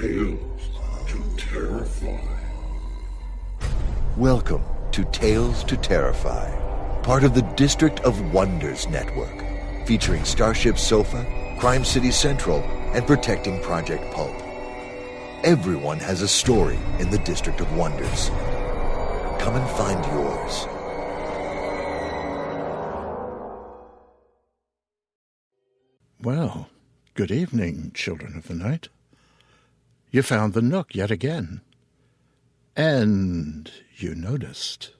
Tales to Terrify. Welcome to Tales to Terrify, part of the District of Wonders network, featuring Starship Sofa, Crime City Central, and Protecting Project Pulp. Everyone has a story in the District of Wonders. Come and find yours. Well, good evening, children of the night. You found the Nook yet again. And you noticed,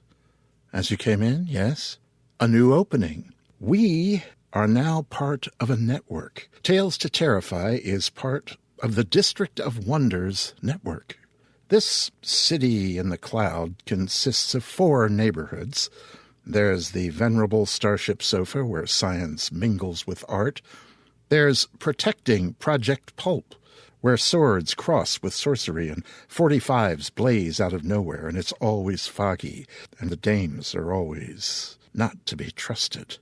as you came in, yes, a new opening. We are now part of a network. Tales to Terrify is part of the District of Wonders network. This city in the cloud consists of 4 neighborhoods. There's the venerable Starship Sofa, where science mingles with art. There's Protecting Project Pulp, where swords cross with sorcery and 45s blaze out of nowhere, and it's always foggy, and the dames are always not to be trusted.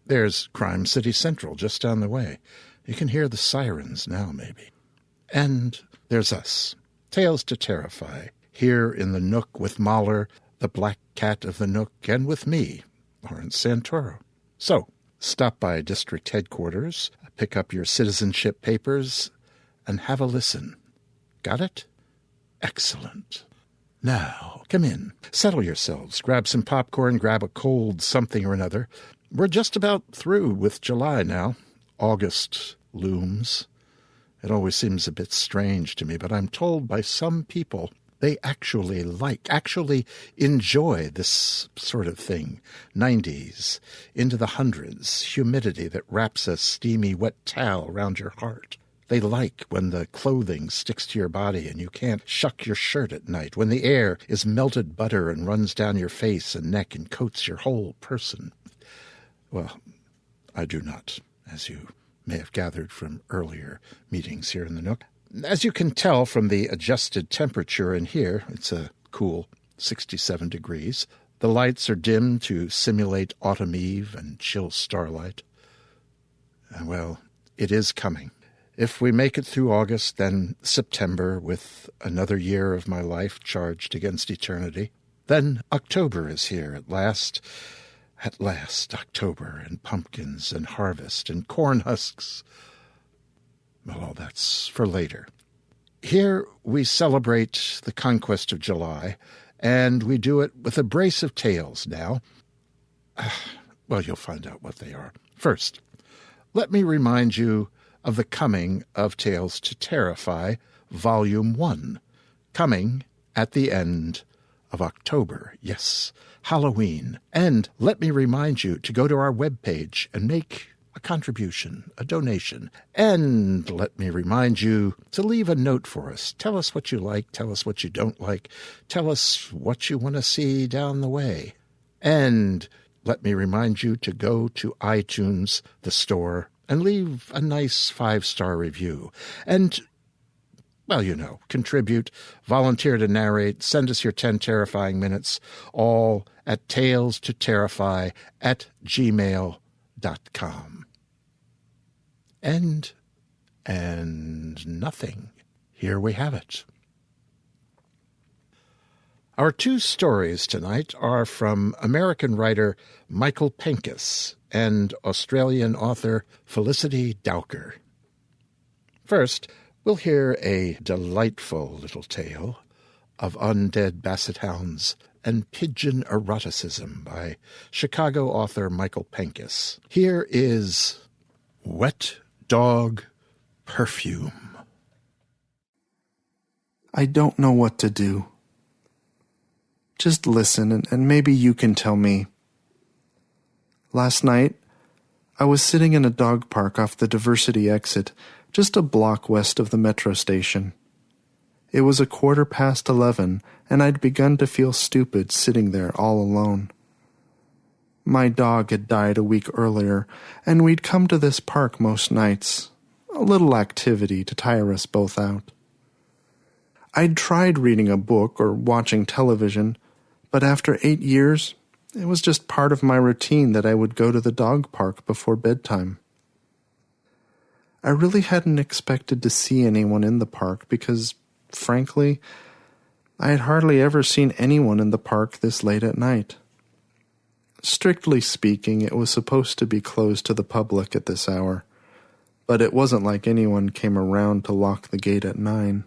There's Crime City Central just down the way. You can hear the sirens now, maybe. And there's us, Tales to Terrify, here in the Nook with Mahler, the black cat of the Nook, and with me, Lawrence Santoro. So, stop by district headquarters, pick up your citizenship papers, and have a listen. Got it? Excellent. Now, come in. Settle yourselves. Grab some popcorn, grab a cold something or another. We're just about through with July now. August looms. It always seems a bit strange to me, but I'm told by some people they actually enjoy this sort of thing. 90s, into the hundreds, humidity that wraps a steamy, wet towel around your heart. They like when the clothing sticks to your body and you can't shuck your shirt at night, when the air is melted butter and runs down your face and neck and coats your whole person. Well, I do not, as you may have gathered from earlier meetings here in the Nook. As you can tell from the adjusted temperature in here, it's a cool 67 degrees. The lights are dimmed to simulate autumn eve and chill starlight. Well, it is coming. If we make it through August, then September, with another year of my life charged against eternity. Then October is here at last. At last, October, and pumpkins, and harvest, and corn husks. Well, all that's for later. Here we celebrate the conquest of July, and we do it with a brace of tales now. Well, you'll find out what they are. First, let me remind you of the coming of Tales to Terrify, Volume 1, coming at the end of October. Yes, Halloween. And let me remind you to go to our webpage and make a contribution, a donation. And let me remind you to leave a note for us. Tell us what you like. Tell us what you don't like. Tell us what you want to see down the way. And let me remind you to go to iTunes, the store, and leave a nice 5-star review. And, well, contribute, volunteer to narrate, send us your 10 terrifying minutes, all at talestoterrify@gmail.com. And nothing. Here we have it. Our 2 stories tonight are from American writer Michael Penkas and Australian author Felicity Dowker. First, we'll hear a delightful little tale of undead basset hounds and pigeon eroticism by Chicago author Michael Penkas. Here is Wet Dog Perfume. I don't know what to do. Just listen, and maybe you can tell me. Last night, I was sitting in a dog park off the Diversity exit, just a block west of the metro station. It was 11:15, and I'd begun to feel stupid sitting there all alone. My dog had died a week earlier, and we'd come to this park most nights, a little activity to tire us both out. I'd tried reading a book or watching television, but after 8 years, it was just part of my routine that I would go to the dog park before bedtime. I really hadn't expected to see anyone in the park because, frankly, I had hardly ever seen anyone in the park this late at night. Strictly speaking, it was supposed to be closed to the public at this hour, but it wasn't like anyone came around to lock the gate at 9.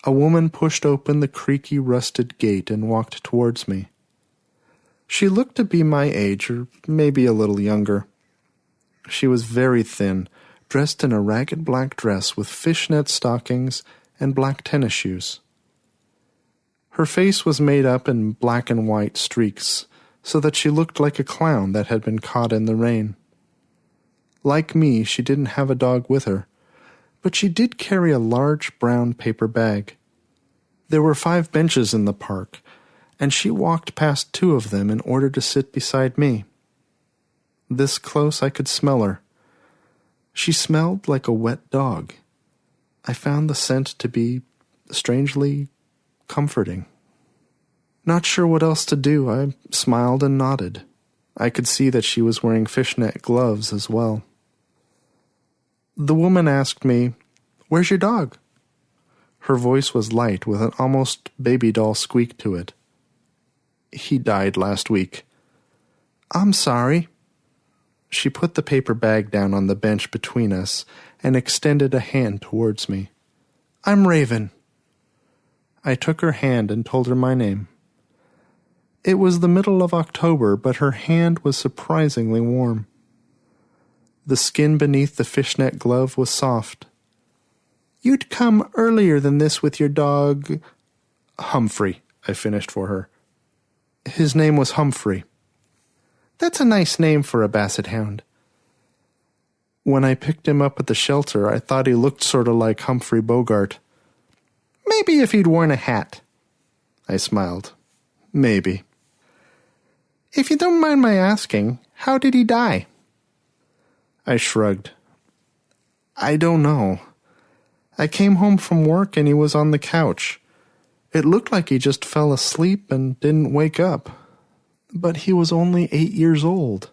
A woman pushed open the creaky, rusted gate and walked towards me. She looked to be my age, or maybe a little younger. She was very thin, dressed in a ragged black dress with fishnet stockings and black tennis shoes. Her face was made up in black and white streaks, so that she looked like a clown that had been caught in the rain. Like me, she didn't have a dog with her, but she did carry a large brown paper bag. There were 5 benches in the park, and she walked past 2 of them in order to sit beside me. This close I could smell her. She smelled like a wet dog. I found the scent to be strangely comforting. Not sure what else to do, I smiled and nodded. I could see that she was wearing fishnet gloves as well. The woman asked me, "Where's your dog?" Her voice was light with an almost baby doll squeak to it. "He died last week." "I'm sorry." She put the paper bag down on the bench between us and extended a hand towards me. "I'm Raven." I took her hand and told her my name. It was the middle of October, but her hand was surprisingly warm. The skin beneath the fishnet glove was soft. "You'd come earlier than this with your dog—" "Humphrey," I finished for her. "His name was Humphrey." "That's a nice name for a basset hound." When I picked him up at the shelter, I thought he looked sort of like Humphrey Bogart. "Maybe if he'd worn a hat." I smiled. "Maybe." "If you don't mind my asking, how did he die?" I shrugged. "I don't know. I came home from work and he was on the couch. It looked like he just fell asleep and didn't wake up. But he was only 8 years old."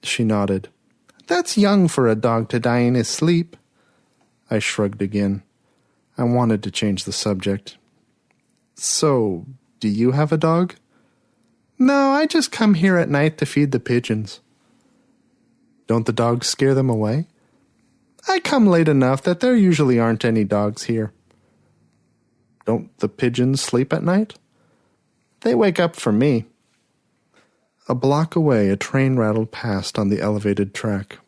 She nodded. "That's young for a dog to die in his sleep." I shrugged again. I wanted to change the subject. "So, do you have a dog?" "No, I just come here at night to feed the pigeons." "Don't the dogs scare them away?" "I come late enough that there usually aren't any dogs here." "Don't the pigeons sleep at night?" "They wake up for me." A block away, a train rattled past on the elevated track.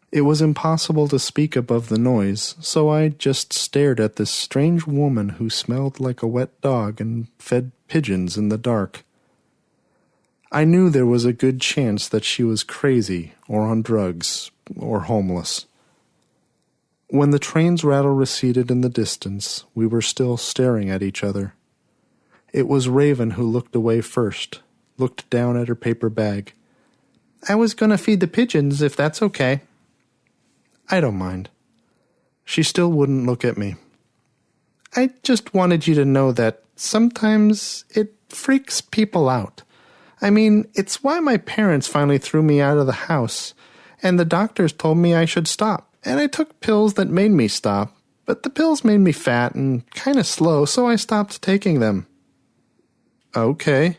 It was impossible to speak above the noise, so I just stared at this strange woman who smelled like a wet dog and fed pigeons in the dark. I knew there was a good chance that she was crazy, or on drugs, or homeless. When the train's rattle receded in the distance, we were still staring at each other. It was Raven who looked away first, looked down at her paper bag. "I was going to feed the pigeons, if that's okay." "I don't mind." She still wouldn't look at me. "I just wanted you to know that sometimes it freaks people out. I mean, it's why my parents finally threw me out of the house, and the doctors told me I should stop, and I took pills that made me stop, but the pills made me fat and kind of slow, so I stopped taking them." "Okay.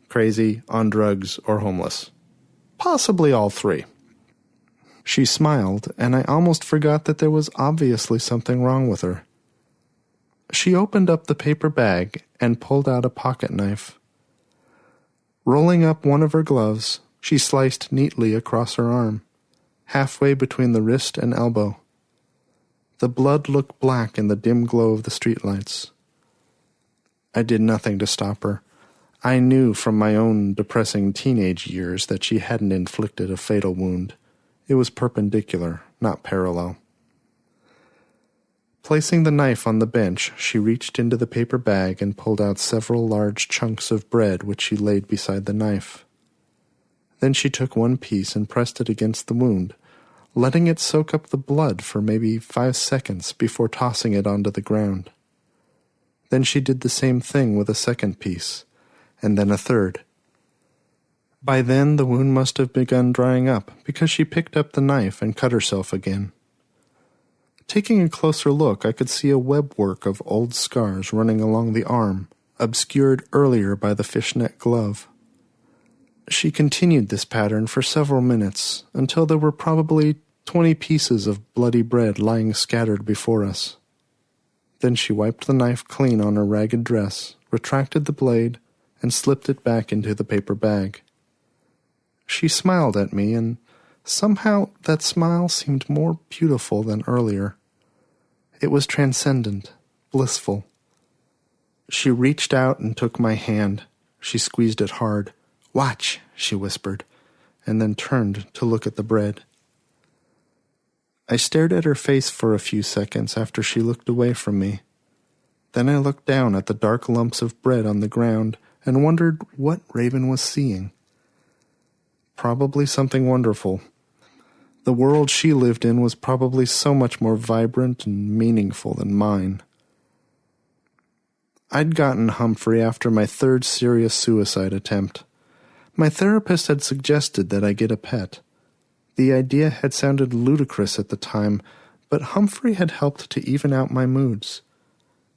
Crazy, on drugs, or homeless?" "Possibly all 3. She smiled, and I almost forgot that there was obviously something wrong with her. She opened up the paper bag and pulled out a pocket knife. Rolling up one of her gloves, she sliced neatly across her arm, halfway between the wrist and elbow. The blood looked black in the dim glow of the streetlights. I did nothing to stop her. I knew from my own depressing teenage years that she hadn't inflicted a fatal wound. It was perpendicular, not parallel. Placing the knife on the bench, she reached into the paper bag and pulled out several large chunks of bread which she laid beside the knife. Then she took one piece and pressed it against the wound, letting it soak up the blood for maybe 5 seconds before tossing it onto the ground. Then she did the same thing with a second piece, and then a third. By then, the wound must have begun drying up, because she picked up the knife and cut herself again. Taking a closer look, I could see a webwork of old scars running along the arm, obscured earlier by the fishnet glove. She continued this pattern for several minutes, until there were probably 20 pieces of bloody bread lying scattered before us. Then she wiped the knife clean on her ragged dress, retracted the blade, and slipped it back into the paper bag. She smiled at me, and somehow that smile seemed more beautiful than earlier. It was transcendent, blissful. She reached out and took my hand. She squeezed it hard. "Watch," she whispered, and then turned to look at the bread. I stared at her face for a few seconds after she looked away from me. Then I looked down at the dark lumps of bread on the ground and wondered what Raven was seeing. Probably something wonderful. The world she lived in was probably so much more vibrant and meaningful than mine. I'd gotten Humphrey after my third serious suicide attempt. My therapist had suggested that I get a pet. The idea had sounded ludicrous at the time, but Humphrey had helped to even out my moods.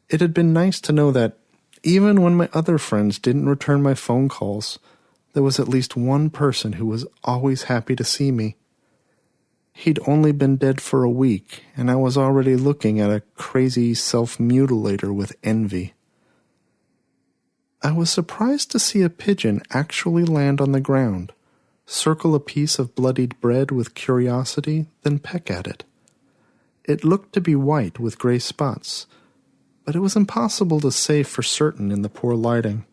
It had been nice to know that, even when my other friends didn't return my phone calls, there was at least one person who was always happy to see me. He'd only been dead for a week, and I was already looking at a crazy self-mutilator with envy. I was surprised to see a pigeon actually land on the ground, circle a piece of bloodied bread with curiosity, then peck at it. It looked to be white with gray spots, but it was impossible to say for certain in the poor lighting.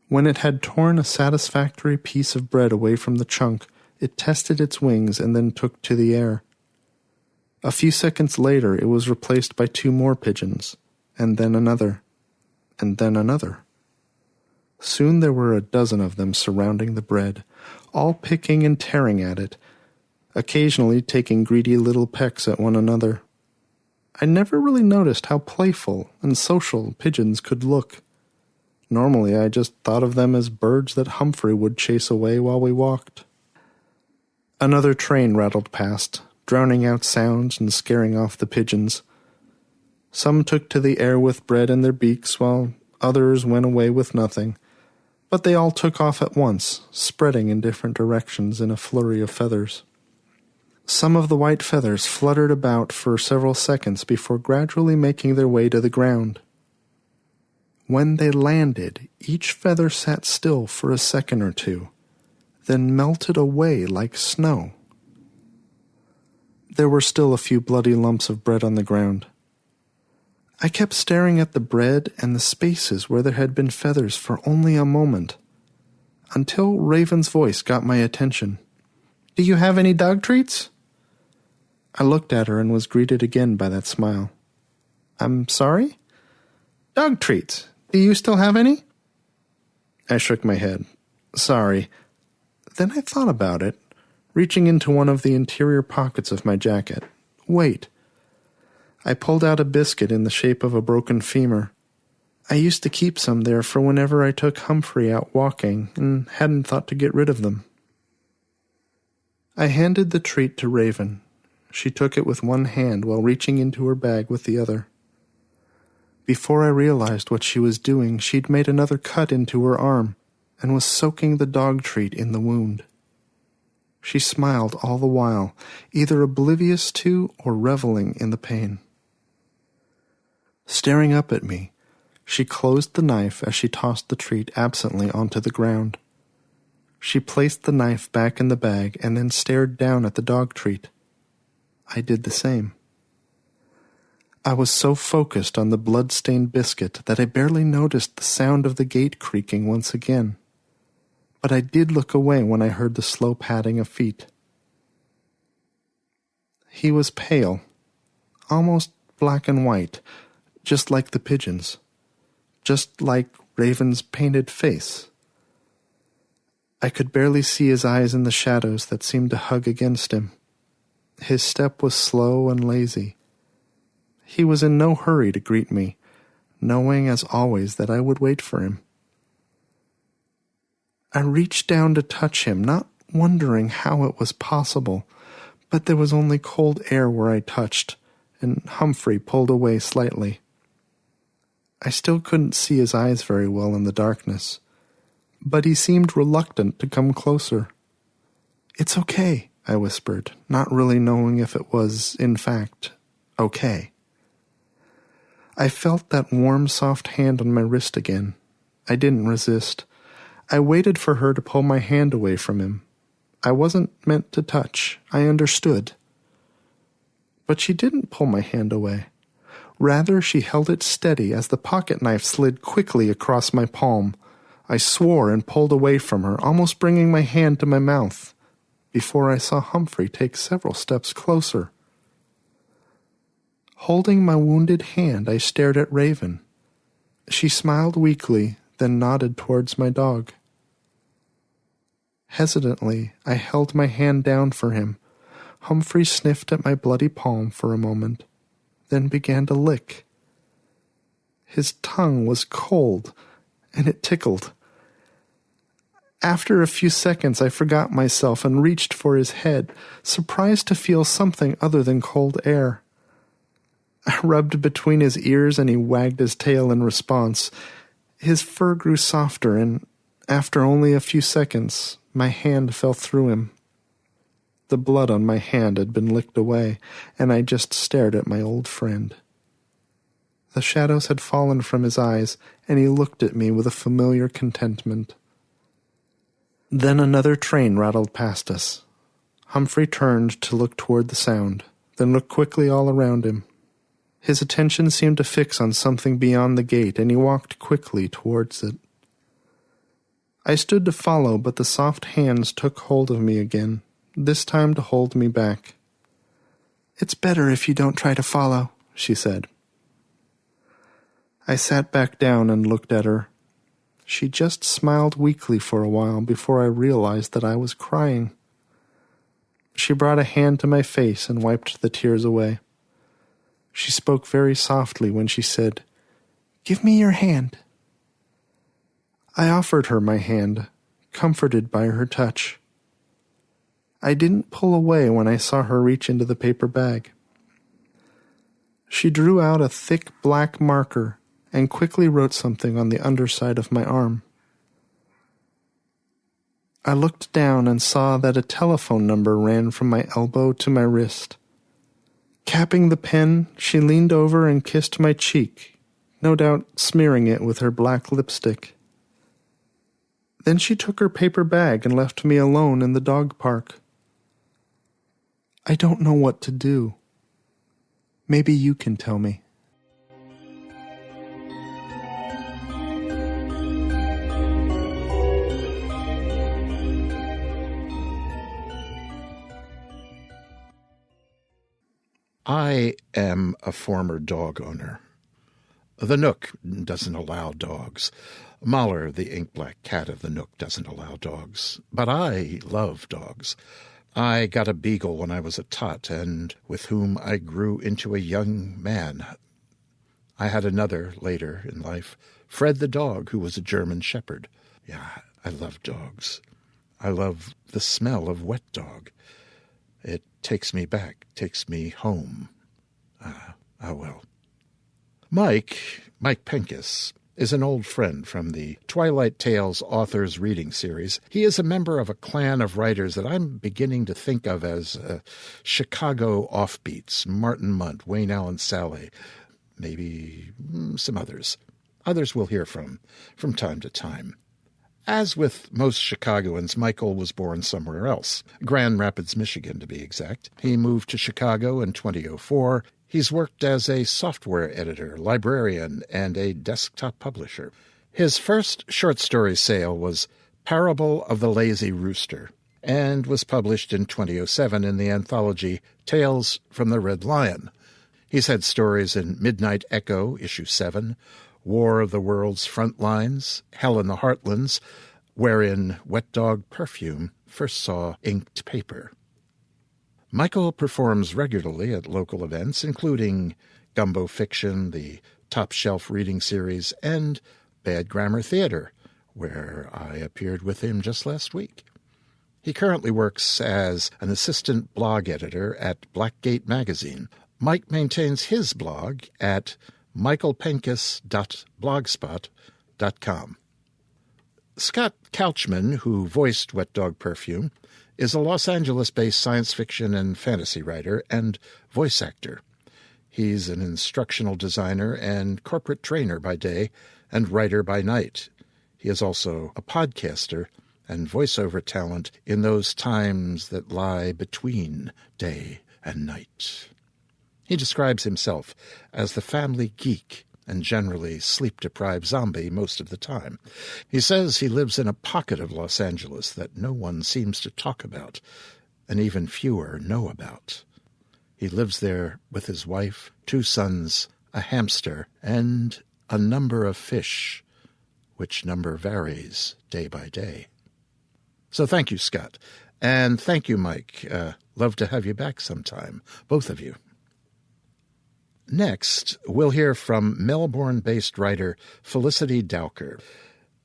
When it had torn a satisfactory piece of bread away from the chunk, it tested its wings and then took to the air. A few seconds later, it was replaced by 2 more pigeons, and then another, and then another. Soon there were a dozen of them surrounding the bread, all picking and tearing at it, occasionally taking greedy little pecks at one another. I never really noticed how playful and social pigeons could look. Normally, I just thought of them as birds that Humphrey would chase away while we walked. Another train rattled past, drowning out sounds and scaring off the pigeons. Some took to the air with bread in their beaks, while others went away with nothing. But they all took off at once, spreading in different directions in a flurry of feathers. Some of the white feathers fluttered about for several seconds before gradually making their way to the ground. When they landed, each feather sat still for a second or two, then melted away like snow. There were still a few bloody lumps of bread on the ground. I kept staring at the bread and the spaces where there had been feathers for only a moment, until Raven's voice got my attention. "Do you have any dog treats?" I looked at her and was greeted again by that smile. "I'm sorry?" "Dog treats. Do you still have any?" I shook my head. "Sorry." Then I thought about it, reaching into one of the interior pockets of my jacket. Wait. I pulled out a biscuit in the shape of a broken femur. I used to keep some there for whenever I took Humphrey out walking and hadn't thought to get rid of them. I handed the treat to Raven. She took it with one hand while reaching into her bag with the other. Before I realized what she was doing, she'd made another cut into her arm and was soaking the dog treat in the wound. She smiled all the while, either oblivious to or reveling in the pain. Staring up at me, she closed the knife as she tossed the treat absently onto the ground. She placed the knife back in the bag and then stared down at the dog treat. I did the same. I was so focused on the blood-stained biscuit that I barely noticed the sound of the gate creaking once again. But I did look away when I heard the slow padding of feet. He was pale, almost black and white, just like the pigeons, just like Raven's painted face. I could barely see his eyes in the shadows that seemed to hug against him. His step was slow and lazy. He was in no hurry to greet me, knowing as always that I would wait for him. I reached down to touch him, not wondering how it was possible, but there was only cold air where I touched, and Humphrey pulled away slightly. I still couldn't see his eyes very well in the darkness, but he seemed reluctant to come closer. "It's okay," I whispered, not really knowing if it was, in fact, okay. I felt that warm, soft hand on my wrist again. I didn't resist. I waited for her to pull my hand away from him. I wasn't meant to touch. I understood. But she didn't pull my hand away. Rather, she held it steady as the pocket knife slid quickly across my palm. I swore and pulled away from her, almost bringing my hand to my mouth, before I saw Humphrey take several steps closer. Holding my wounded hand, I stared at Raven. She smiled weakly, then nodded towards my dog. Hesitantly, I held my hand down for him. Humphrey sniffed at my bloody palm for a moment, then began to lick. His tongue was cold, and it tickled. After a few seconds, I forgot myself and reached for his head, surprised to feel something other than cold air. I rubbed between his ears, and he wagged his tail in response. His fur grew softer, and after only a few seconds, my hand fell through him. The blood on my hand had been licked away, and I just stared at my old friend. The shadows had fallen from his eyes, and he looked at me with a familiar contentment. Then another train rattled past us. Humphrey turned to look toward the sound, then looked quickly all around him. His attention seemed to fix on something beyond the gate, and he walked quickly towards it. I stood to follow, but the soft hands took hold of me again, this time to hold me back. "It's better if you don't try to follow," she said. I sat back down and looked at her. She just smiled weakly for a while before I realized that I was crying. She brought a hand to my face and wiped the tears away. She spoke very softly when she said, "Give me your hand." I offered her my hand, comforted by her touch. I didn't pull away when I saw her reach into the paper bag. She drew out a thick black marker and quickly wrote something on the underside of my arm. I looked down and saw that a telephone number ran from my elbow to my wrist. Capping the pen, she leaned over and kissed my cheek, no doubt smearing it with her black lipstick. Then she took her paper bag and left me alone in the dog park. I don't know what to do. Maybe you can tell me. I am a former dog owner. The Nook doesn't allow dogs. Mahler, the ink-black cat of the Nook, doesn't allow dogs. But I love dogs. I got a beagle when I was a tot, and with whom I grew into a young man. I had another later in life, Fred the dog, who was a German shepherd. Yeah, I love dogs. I love the smell of wet dog. It takes me back, takes me home. Well. Mike Penkas, is an old friend from the Twilight Tales authors reading series. He is a member of a clan of writers that I'm beginning to think of as Chicago offbeats, Martin Munt, Wayne Allen Salley, maybe some others. Others we'll hear from time to time. As with most Chicagoans, Michael was born somewhere else, Grand Rapids, Michigan, to be exact. He moved to Chicago in 2004. He's worked as a software editor, librarian, and a desktop publisher. His first short story sale was Parable of the Lazy Rooster, and was published in 2007 in the anthology Tales from the Red Lion. He's had stories in Midnight Echo, issue 7, War of the World's Front Lines, Hell in the Heartlands, wherein Wet Dog Perfume first saw inked paper. Michael performs regularly at local events, including Gumbo Fiction, the Top Shelf Reading Series, and Bad Grammar Theater, where I appeared with him just last week. He currently works as an assistant blog editor at Blackgate Magazine. Mike maintains his blog at michaelpenkas.blogspot.com. Scott Couchman, who voiced Wet Dog Perfume, is a Los Angeles-based science fiction and fantasy writer and voice actor. He's an instructional designer and corporate trainer by day and writer by night. He is also a podcaster and voiceover talent in those times that lie between day and night. He describes himself as the family geek and generally sleep-deprived zombie most of the time. He says he lives in a pocket of Los Angeles that no one seems to talk about, and even fewer know about. He lives there with his wife, 2 sons, a hamster, and a number of fish, which number varies day by day. So thank you, Scott. And thank you, Mike. Love to have you back sometime, both of you. Next, we'll hear from Melbourne-based writer Felicity Dowker.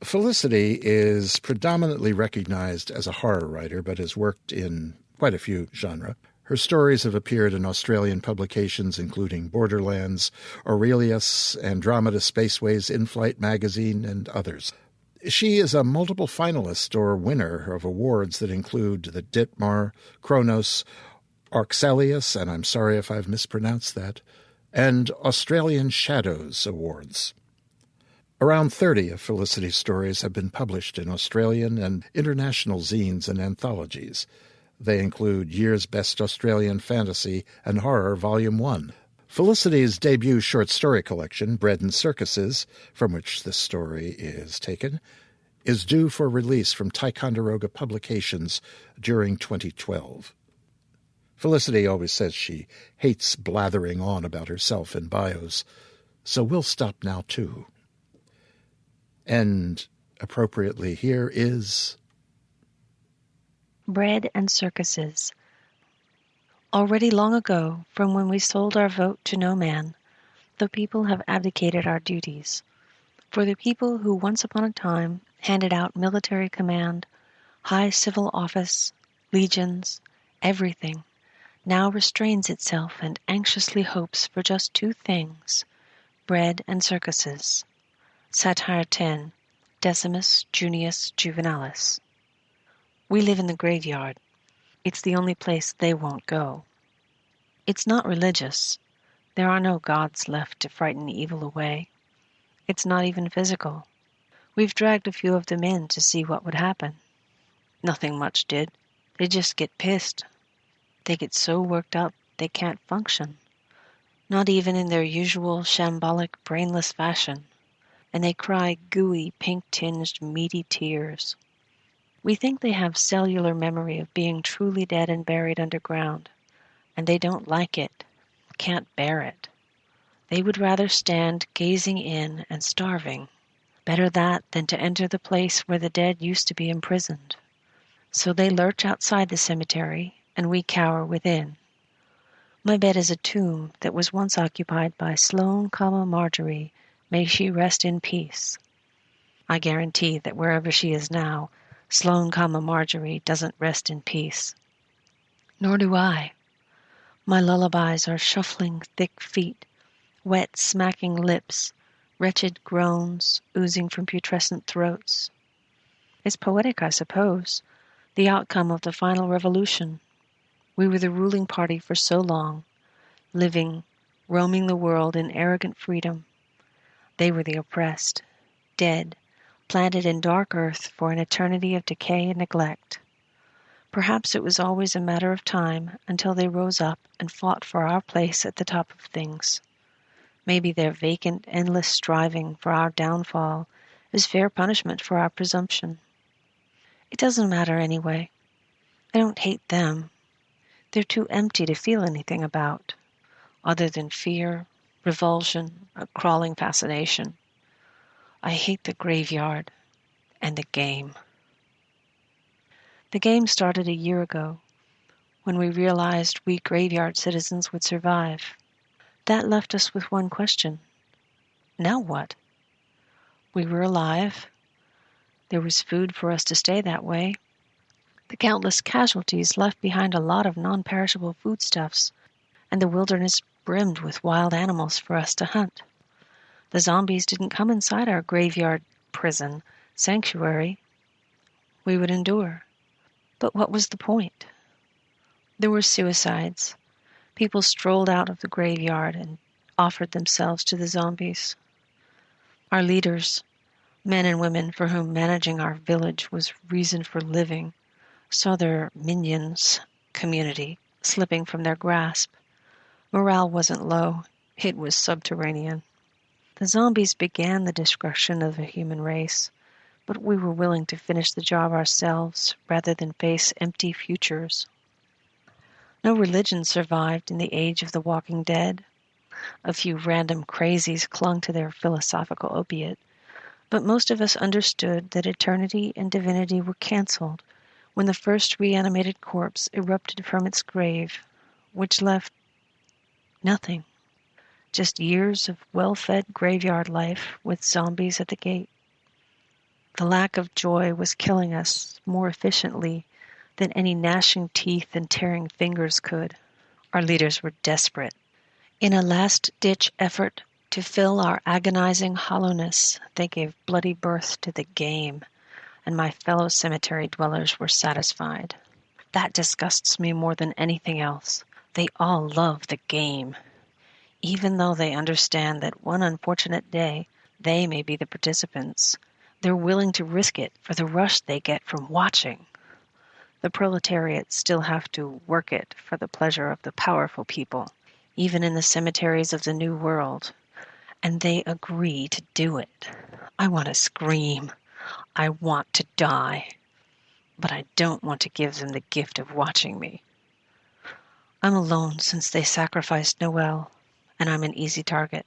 Felicity is predominantly recognized as a horror writer, but has worked in quite a few genres. Her stories have appeared in Australian publications including Borderlands, Aurelius, Andromeda Spaceways, In-Flight magazine, and others. She is a multiple finalist or winner of awards that include the Ditmar, Kronos, Arxelius, and I'm sorry if I've mispronounced that, and Australian Shadows Awards. Around 30 of Felicity's stories have been published in Australian and international zines and anthologies. They include Year's Best Australian Fantasy and Horror Volume 1. Felicity's debut short story collection, Bread and Circuses, from which this story is taken, is due for release from Ticonderoga Publications during 2012. Felicity always says she hates blathering on about herself in bios, so we'll stop now too. And appropriately here is Bread and Circuses. Already long ago, from when we sold our vote to no man, the people have abdicated our duties. For the people who once upon a time handed out military command, high civil office, legions, everything, now restrains itself and anxiously hopes for just 2 things, bread and circuses. Satire 10, Decimus Junius Juvenalis. We live in the graveyard. It's the only place they won't go. It's not religious. There are no gods left to frighten evil away. It's not even physical. We've dragged a few of them in to see what would happen. Nothing much did. They just get pissed. They get so worked up they can't function. Not even in their usual shambolic, brainless fashion. And they cry gooey, pink-tinged, meaty tears. We think they have cellular memory of being truly dead and buried underground, and they don't like it, can't bear it. They would rather stand gazing in and starving. Better that than to enter the place where the dead used to be imprisoned. So they lurch outside the cemetery, and we cower within. My bed is a tomb that was once occupied by Sloane, Marjorie, may she rest in peace. I guarantee that wherever she is now, Sloane, Marjorie doesn't rest in peace. Nor do I. My lullabies are shuffling thick feet, wet smacking lips, wretched groans oozing from putrescent throats. It's poetic, I suppose, the outcome of the final revolution. We were the ruling party for so long, living, roaming the world in arrogant freedom. They were the oppressed, dead, planted in dark earth for an eternity of decay and neglect. Perhaps it was always a matter of time until they rose up and fought for our place at the top of things. Maybe their vacant, endless striving for our downfall is fair punishment for our presumption. It doesn't matter anyway. I don't hate them. They're too empty to feel anything about, other than fear, revulsion, a crawling fascination. I hate the graveyard and the game. The game started a year ago, when we realized we graveyard citizens would survive. That left us with one question. Now what? We were alive. There was food for us to stay that way. The countless casualties left behind a lot of non-perishable foodstuffs, and the wilderness brimmed with wild animals for us to hunt. The zombies didn't come inside our graveyard, prison, sanctuary. We would endure. But what was the point? There were suicides. People strolled out of the graveyard and offered themselves to the zombies. Our leaders, men and women for whom managing our village was reason for living, saw their minions, community, slipping from their grasp. Morale wasn't low. It was subterranean. The zombies began the destruction of the human race, but we were willing to finish the job ourselves rather than face empty futures. No religion survived in the age of the walking dead. A few random crazies clung to their philosophical opiate, but most of us understood that eternity and divinity were canceled when the first reanimated corpse erupted from its grave, which left nothing. Just years of well-fed graveyard life with zombies at the gate. The lack of joy was killing us more efficiently than any gnashing teeth and tearing fingers could. Our leaders were desperate. In a last-ditch effort to fill our agonizing hollowness, they gave bloody birth to the game, and my fellow cemetery dwellers were satisfied. That disgusts me more than anything else. They all love the game. Even though they understand that one unfortunate day they may be the participants, they're willing to risk it for the rush they get from watching. The proletariat still have to work it for the pleasure of the powerful people, even in the cemeteries of the New World, and they agree to do it. I want to scream. I want to die. But I don't want to give them the gift of watching me. I'm alone since they sacrificed Noel, and I'm an easy target.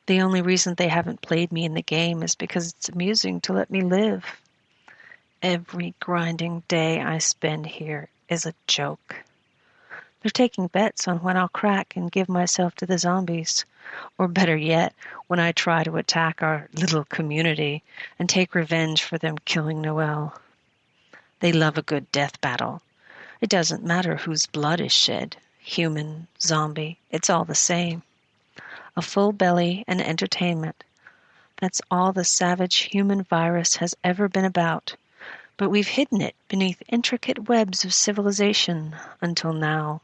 The only reason they haven't played me in the game is because it's amusing to let me live. Every grinding day I spend here is a joke. They're taking bets on when I'll crack and give myself to the zombies, or better yet, when I try to attack our little community and take revenge for them killing Noel. They love a good death battle. It doesn't matter whose blood is shed, human, zombie, it's all the same. A full belly and entertainment. That's all the savage human virus has ever been about, but we've hidden it beneath intricate webs of civilization until now.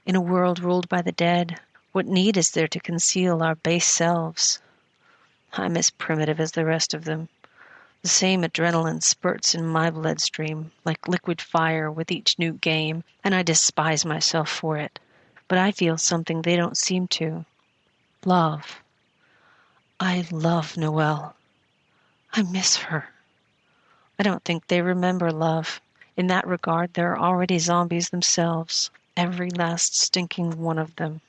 In a world ruled by the dead, what need is there to conceal our base selves? I'm as primitive as the rest of them. The same adrenaline spurts in my bloodstream like liquid fire with each new game, and I despise myself for it. But I feel something they don't seem to. Love. I love Noelle. I miss her. I don't think they remember love. In that regard, they're already zombies themselves, every last stinking one of them.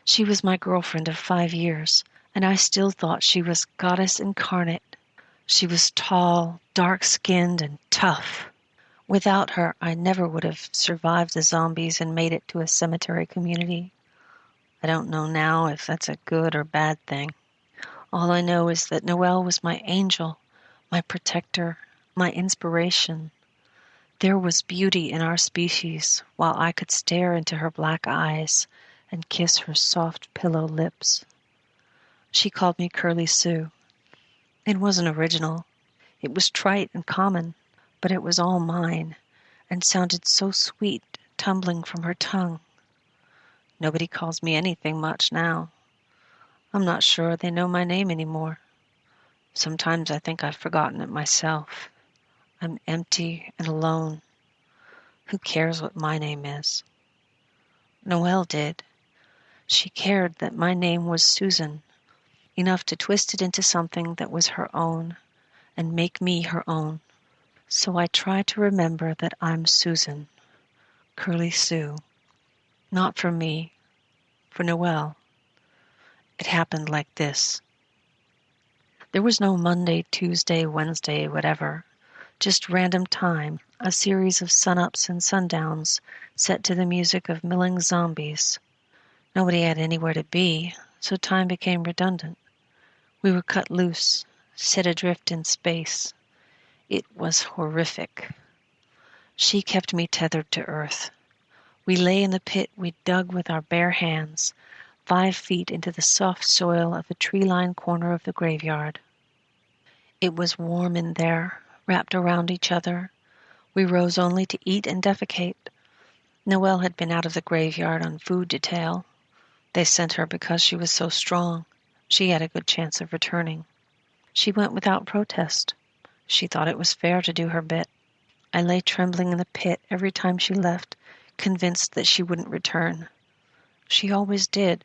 She was my girlfriend of 5 years, and I still thought she was goddess incarnate. She was tall, dark-skinned, and tough. Without her, I never would have survived the zombies and made it to a cemetery community. I don't know now if that's a good or bad thing. All I know is that Noelle was my angel, my protector, my inspiration. There was beauty in our species, while I could stare into her black eyes and kiss her soft pillow lips. She called me Curly Sue. It wasn't original. It was trite and common, but it was all mine, and sounded so sweet tumbling from her tongue. Nobody calls me anything much now. I'm not sure they know my name anymore. Sometimes I think I've forgotten it myself. I'm empty and alone. Who cares what my name is? Noelle did. She cared that my name was Susan, enough to twist it into something that was her own and make me her own. So I try to remember that I'm Susan, Curly Sue. Not for me, for Noelle. It happened like this. There was no Monday, Tuesday, Wednesday, whatever. Just random time, a series of sunups and sundowns set to the music of milling zombies. Nobody had anywhere to be, so time became redundant. We were cut loose, set adrift in space. It was horrific. She kept me tethered to earth. We lay in the pit we dug with our bare hands, 5 feet into the soft soil of a tree-lined corner of the graveyard. It was warm in there, wrapped around each other. We rose only to eat and defecate. Noelle had been out of the graveyard on food detail. They sent her because she was so strong. She had a good chance of returning. She went without protest. She thought it was fair to do her bit. I lay trembling in the pit every time she left, convinced that she wouldn't return. She always did,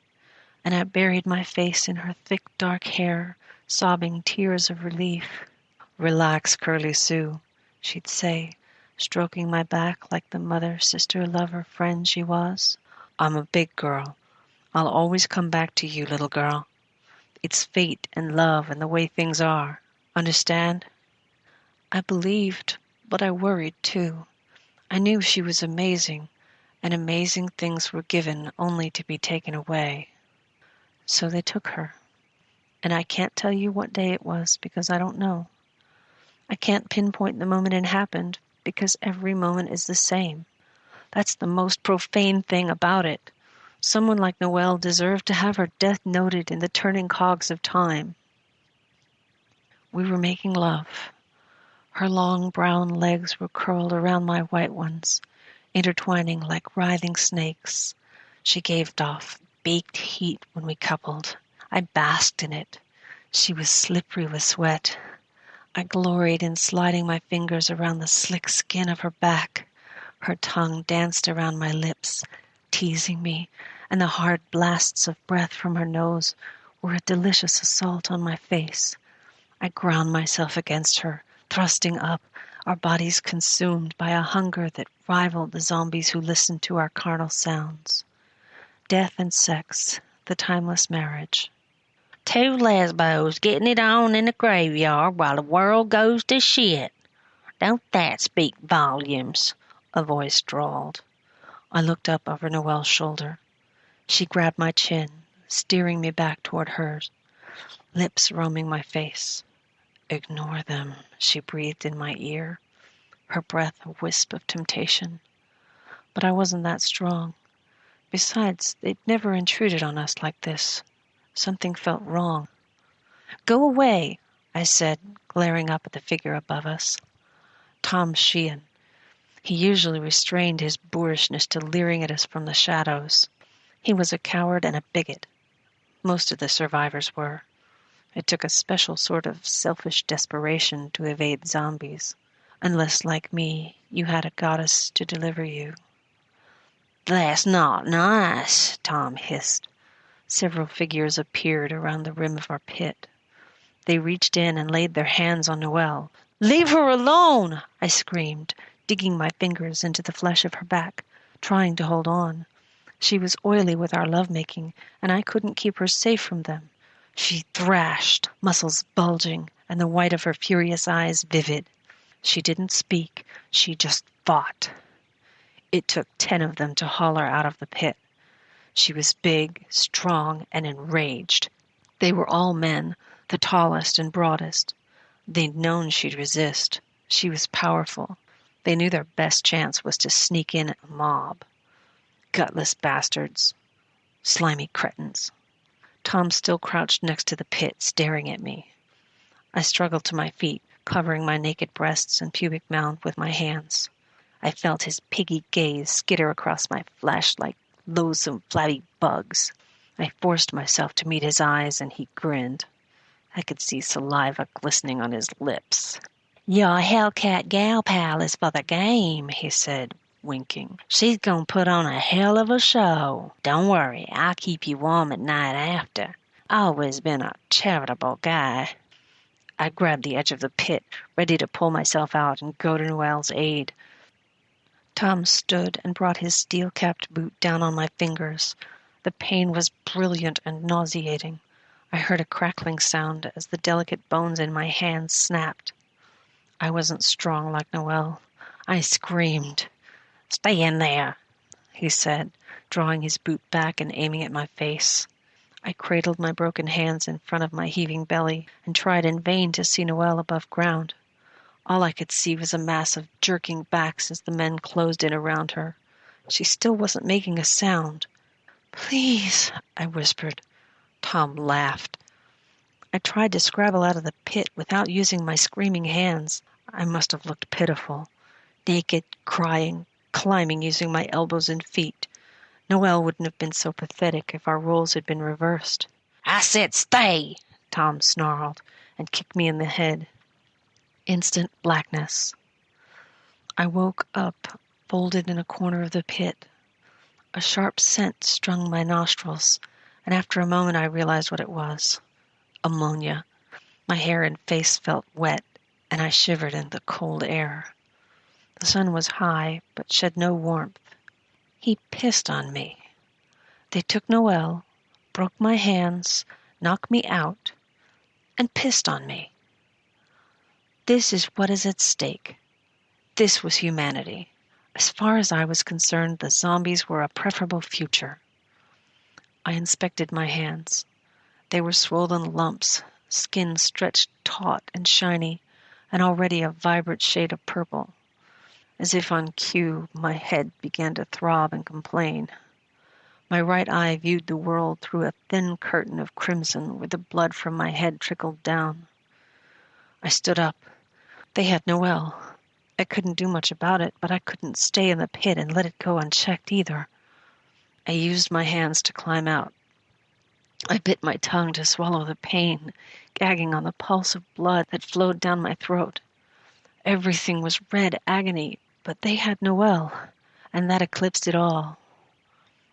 and I buried my face in her thick, dark hair, sobbing tears of relief. "Relax, Curly Sue," she'd say, stroking my back like the mother, sister, lover, friend she was. "I'm a big girl. I'll always come back to you, little girl. It's fate and love and the way things are. Understand?" I believed, but I worried too. I knew she was amazing, and amazing things were given only to be taken away. So they took her. And I can't tell you what day it was because I don't know. I can't pinpoint the moment it happened because every moment is the same. That's the most profane thing about it. Someone like Noelle deserved to have her death noted in the turning cogs of time. We were making love. Her long brown legs were curled around my white ones, intertwining like writhing snakes. She gave off baked heat when we coupled. I basked in it. She was slippery with sweat. I gloried in sliding my fingers around the slick skin of her back. Her tongue danced around my lips, teasing me, and the hard blasts of breath from her nose were a delicious assault on my face. I ground myself against her, thrusting up, our bodies consumed by a hunger that rivaled the zombies who listened to our carnal sounds. Death and sex, the timeless marriage. "Two lesbos getting it on in the graveyard while the world goes to shit. Don't that speak volumes?" a voice drawled. I looked up over Noelle's shoulder. She grabbed my chin, steering me back toward hers, lips roaming my face. "Ignore them," she breathed in my ear, her breath a wisp of temptation. But I wasn't that strong. Besides, they'd never intruded on us like this. Something felt wrong. "Go away," I said, glaring up at the figure above us. Tom Sheehan. He usually restrained his boorishness to leering at us from the shadows. He was a coward and a bigot. Most of the survivors were. It took a special sort of selfish desperation to evade zombies, unless, like me, you had a goddess to deliver you. "That's not nice," Tom hissed. Several figures appeared around the rim of our pit. They reached in and laid their hands on Noelle. "Leave her alone!" I screamed, digging my fingers into the flesh of her back, trying to hold on. She was oily with our lovemaking, and I couldn't keep her safe from them. She thrashed, muscles bulging, and the white of her furious eyes vivid. She didn't speak. She just fought. It took 10 of them to haul her out of the pit. She was big, strong, and enraged. They were all men, the tallest and broadest. They'd known she'd resist. She was powerful. They knew their best chance was to sneak in a mob. Gutless bastards. Slimy cretins. Tom still crouched next to the pit, staring at me. I struggled to my feet, covering my naked breasts and pubic mound with my hands. I felt his piggy gaze skitter across my flesh like loathsome flabby bugs. I forced myself to meet his eyes, and he grinned. I could see saliva glistening on his lips. "Your Hellcat gal pal is for the game," he said, winking. "She's gonna put on a hell of a show. Don't worry, I'll keep you warm at night after. Always been a charitable guy." I grabbed the edge of the pit, ready to pull myself out and go to Noelle's aid. Tom stood and brought his steel-capped boot down on my fingers. The pain was brilliant and nauseating. I heard a crackling sound as the delicate bones in my hands snapped. I wasn't strong like Noelle. I screamed. "Stay in there," he said, drawing his boot back and aiming at my face. I cradled my broken hands in front of my heaving belly and tried in vain to see Noelle above ground. All I could see was a mass of jerking backs as the men closed in around her. She still wasn't making a sound. "Please," I whispered. Tom laughed. I tried to scrabble out of the pit without using my screaming hands. I must have looked pitiful. Naked, crying, climbing using my elbows and feet. Noelle wouldn't have been so pathetic if our roles had been reversed. "I said stay!" Tom snarled and kicked me in the head. Instant blackness. I woke up, folded in a corner of the pit. A sharp scent stung my nostrils, and after a moment I realized what it was. Ammonia. My hair and face felt wet, and I shivered in the cold air. The sun was high, but shed no warmth. He pissed on me. They took Noelle, broke my hands, knocked me out, and pissed on me. This is what is at stake. This was humanity. As far as I was concerned, the zombies were a preferable future. I inspected my hands. They were swollen lumps, skin stretched taut and shiny, and already a vibrant shade of purple. As if on cue, my head began to throb and complain. My right eye viewed the world through a thin curtain of crimson where the blood from my head trickled down. I stood up. They had Noelle. I couldn't do much about it, but I couldn't stay in the pit and let it go unchecked either. I used my hands to climb out. I bit my tongue to swallow the pain, gagging on the pulse of blood that flowed down my throat. Everything was red agony, but they had Noelle, and that eclipsed it all.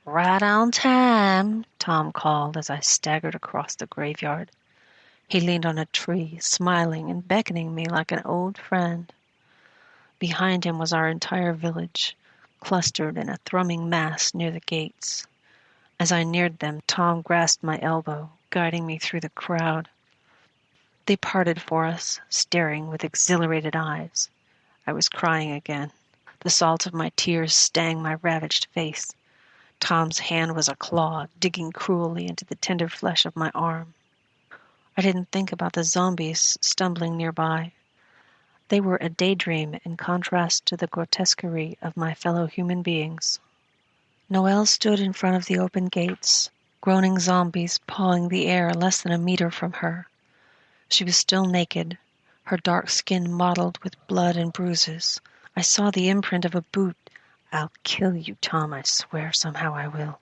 "Right on time," Tom called as I staggered across the graveyard. He leaned on a tree, smiling and beckoning me like an old friend. Behind him was our entire village, clustered in a thrumming mass near the gates. As I neared them, Tom grasped my elbow, guiding me through the crowd. They parted for us, staring with exhilarated eyes. I was crying again. The salt of my tears stang my ravaged face. Tom's hand was a claw, digging cruelly into the tender flesh of my arm. I didn't think about the zombies stumbling nearby. They were a daydream in contrast to the grotesquerie of my fellow human beings. Noelle stood in front of the open gates, groaning zombies pawing the air less than a meter from her. She was still naked, her dark skin mottled with blood and bruises. I saw the imprint of a boot. "I'll kill you, Tom, I swear, somehow I will,"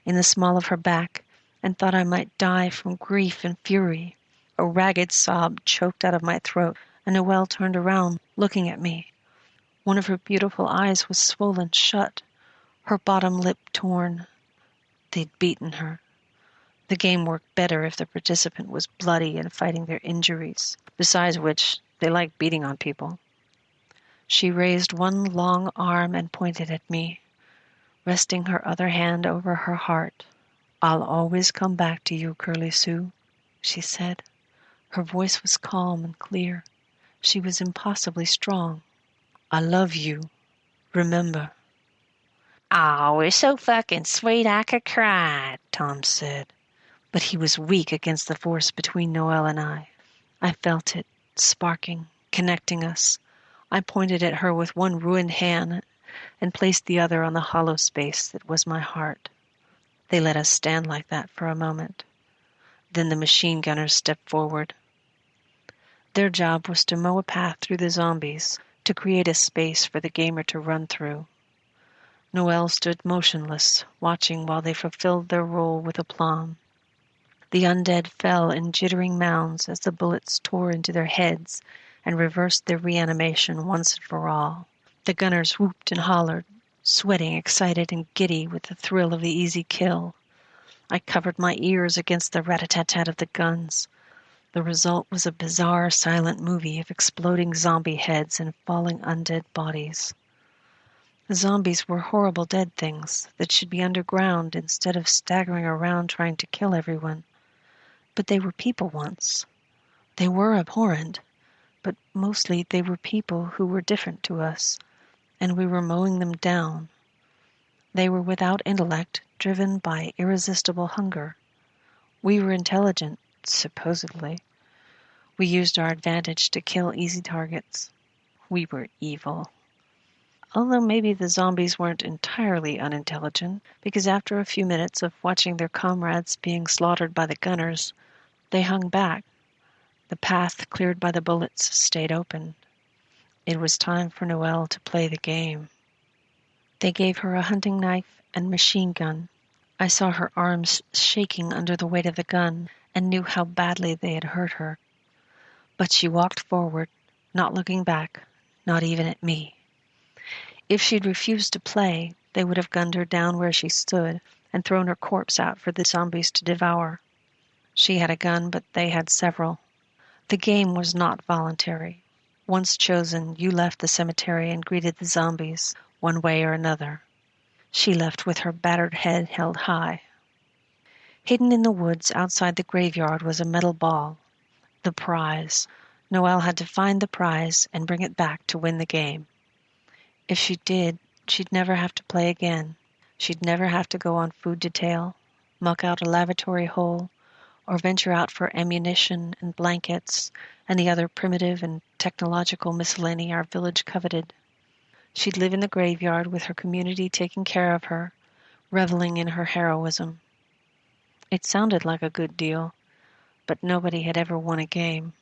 in the small of her back, and thought I might die from grief and fury. A ragged sob choked out of my throat, and Noelle turned around, looking at me. One of her beautiful eyes was swollen shut, her bottom lip torn. They'd beaten her. The game worked better if the participant was bloody and fighting their injuries, besides which they liked beating on people. She raised one long arm and pointed at me, resting her other hand over her heart. "I'll always come back to you, Curly Sue," she said. Her voice was calm and clear. She was impossibly strong. "I love you. Remember." "Aw, we're so fucking sweet I could cry," Tom said. But he was weak against the force between Noelle and I. I felt it, sparking, connecting us. I pointed at her with one ruined hand and placed the other on the hollow space that was my heart. They let us stand like that for a moment. Then the machine gunners stepped forward. Their job was to mow a path through the zombies, to create a space for the gamer to run through. Noelle stood motionless, watching while they fulfilled their role with aplomb. The undead fell in jittering mounds as the bullets tore into their heads and reversed their reanimation once and for all. The gunners whooped and hollered, sweating, excited, and giddy with the thrill of the easy kill. I covered my ears against the rat-a-tat-tat of the guns. The result was a bizarre silent movie of exploding zombie heads and falling undead bodies. The zombies were horrible dead things that should be underground instead of staggering around trying to kill everyone. But they were people once. They were abhorrent, but mostly they were people who were different to us, and we were mowing them down. They were without intellect, driven by irresistible hunger. We were intelligent, supposedly. We used our advantage to kill easy targets. We were evil. Although maybe the zombies weren't entirely unintelligent, because after a few minutes of watching their comrades being slaughtered by the gunners, they hung back. The path cleared by the bullets stayed open. It was time for Noelle to play the game. They gave her a hunting knife and machine gun. I saw her arms shaking under the weight of the gun and knew how badly they had hurt her. But she walked forward, not looking back, not even at me. If she'd refused to play, they would have gunned her down where she stood and thrown her corpse out for the zombies to devour. She had a gun, but they had several. The game was not voluntary. Once chosen, you left the cemetery and greeted the zombies, one way or another. She left with her battered head held high. Hidden in the woods outside the graveyard was a metal ball. The prize. Noelle had to find the prize and bring it back to win the game. If she did, she'd never have to play again. She'd never have to go on food detail, muck out a lavatory hole, or venture out for ammunition and blankets and the other primitive and technological miscellany our village coveted. She'd live in the graveyard with her community taking care of her, reveling in her heroism. It sounded like a good deal, but nobody had ever won a game.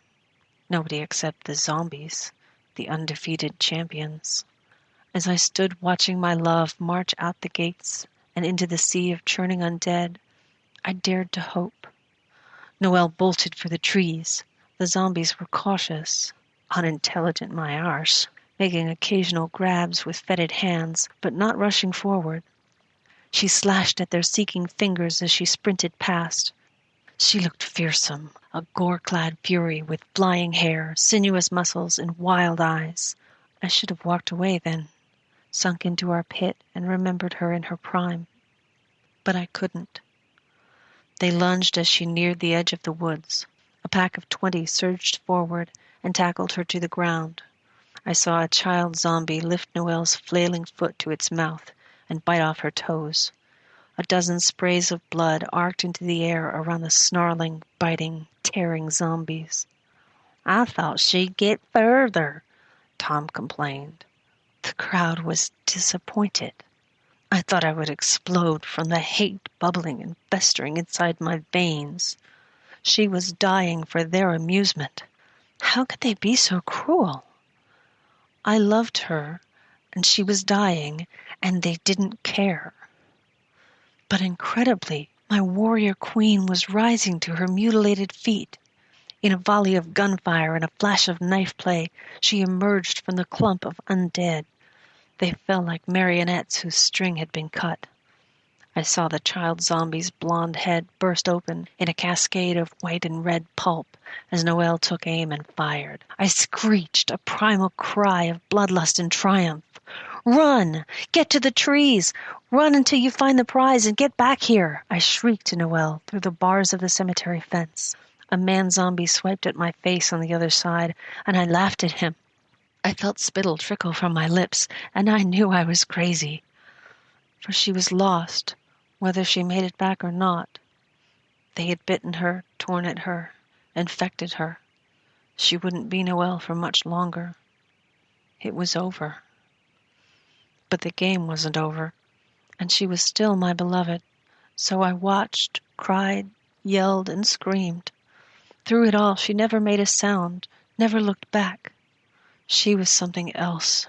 Nobody except the zombies, the undefeated champions. As I stood watching my love march out the gates and into the sea of churning undead, I dared to hope. Noelle bolted for the trees. The zombies were cautious, unintelligent my arse, making occasional grabs with fetid hands, but not rushing forward. She slashed at their seeking fingers as she sprinted past. She looked fearsome, a gore-clad fury with flying hair, sinuous muscles, and wild eyes. I should have walked away then, sunk into our pit and remembered her in her prime. But I couldn't. They lunged as she neared the edge of the woods. A pack of 20 surged forward and tackled her to the ground. I saw a child zombie lift Noelle's flailing foot to its mouth and bite off her toes. A dozen sprays of blood arced into the air around the snarling, biting, tearing zombies. "I thought she'd get further," Tom complained. The crowd was disappointed. I thought I would explode from the hate bubbling and festering inside my veins. She was dying for their amusement. How could they be so cruel? I loved her, and she was dying, and they didn't care. But incredibly, my warrior queen was rising to her mutilated feet. In a volley of gunfire and a flash of knife play, she emerged from the clump of undead. They fell like marionettes whose string had been cut. I saw the child zombie's blonde head burst open in a cascade of white and red pulp as Noelle took aim and fired. I screeched, a primal cry of bloodlust and triumph. "Run! Get to the trees! Run until you find the prize and get back here!" I shrieked to Noelle through the bars of the cemetery fence. A man-zombie swiped at my face on the other side, and I laughed at him. I felt spittle trickle from my lips, and I knew I was crazy. For she was lost, whether she made it back or not. They had bitten her, torn at her, infected her. She wouldn't be Noelle for much longer. It was over. But the game wasn't over, and she was still my beloved. So I watched, cried, yelled, and screamed. Through it all, she never made a sound, never looked back. She was something else,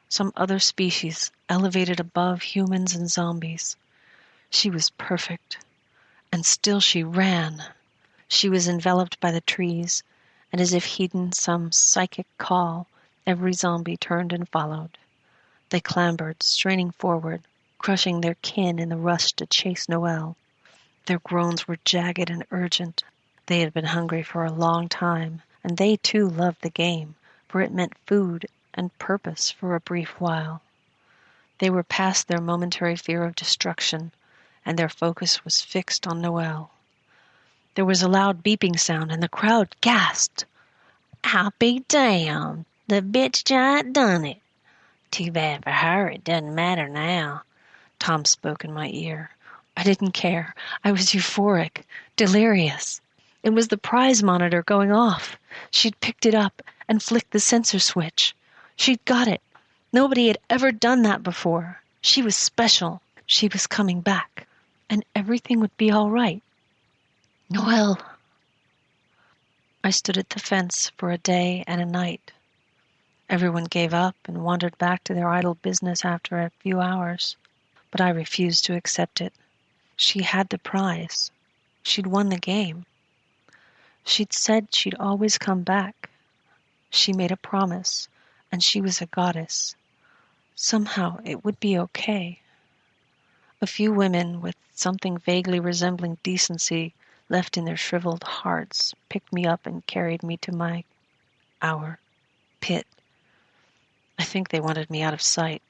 some other species, elevated above humans and zombies. She was perfect, and still she ran. She was enveloped by the trees, and as if heeding some psychic call, every zombie turned and followed. They clambered, straining forward, crushing their kin in the rush to chase Noelle. Their groans were jagged and urgent. They had been hungry for a long time, and they too loved the game, for it meant food and purpose for a brief while. They were past their momentary fear of destruction, and their focus was fixed on Noelle. There was a loud beeping sound, and the crowd gasped. "I'll be damned! The bitch giant done it! Too bad for her, it doesn't matter now," Tom spoke in my ear. I didn't care. I was euphoric, delirious. It was the prize monitor going off. She'd picked it up and flicked the sensor switch. She'd got it. Nobody had ever done that before. She was special. She was coming back. And everything would be all right. Noelle. I stood at the fence for a day and a night. Everyone gave up and wandered back to their idle business after a few hours. But I refused to accept it. She had the prize. She'd won the game. She'd said she'd always come back. She made a promise, and she was a goddess. Somehow it would be okay. A few women with something vaguely resembling decency left in their shriveled hearts picked me up and carried me to our pit. I think they wanted me out of sight.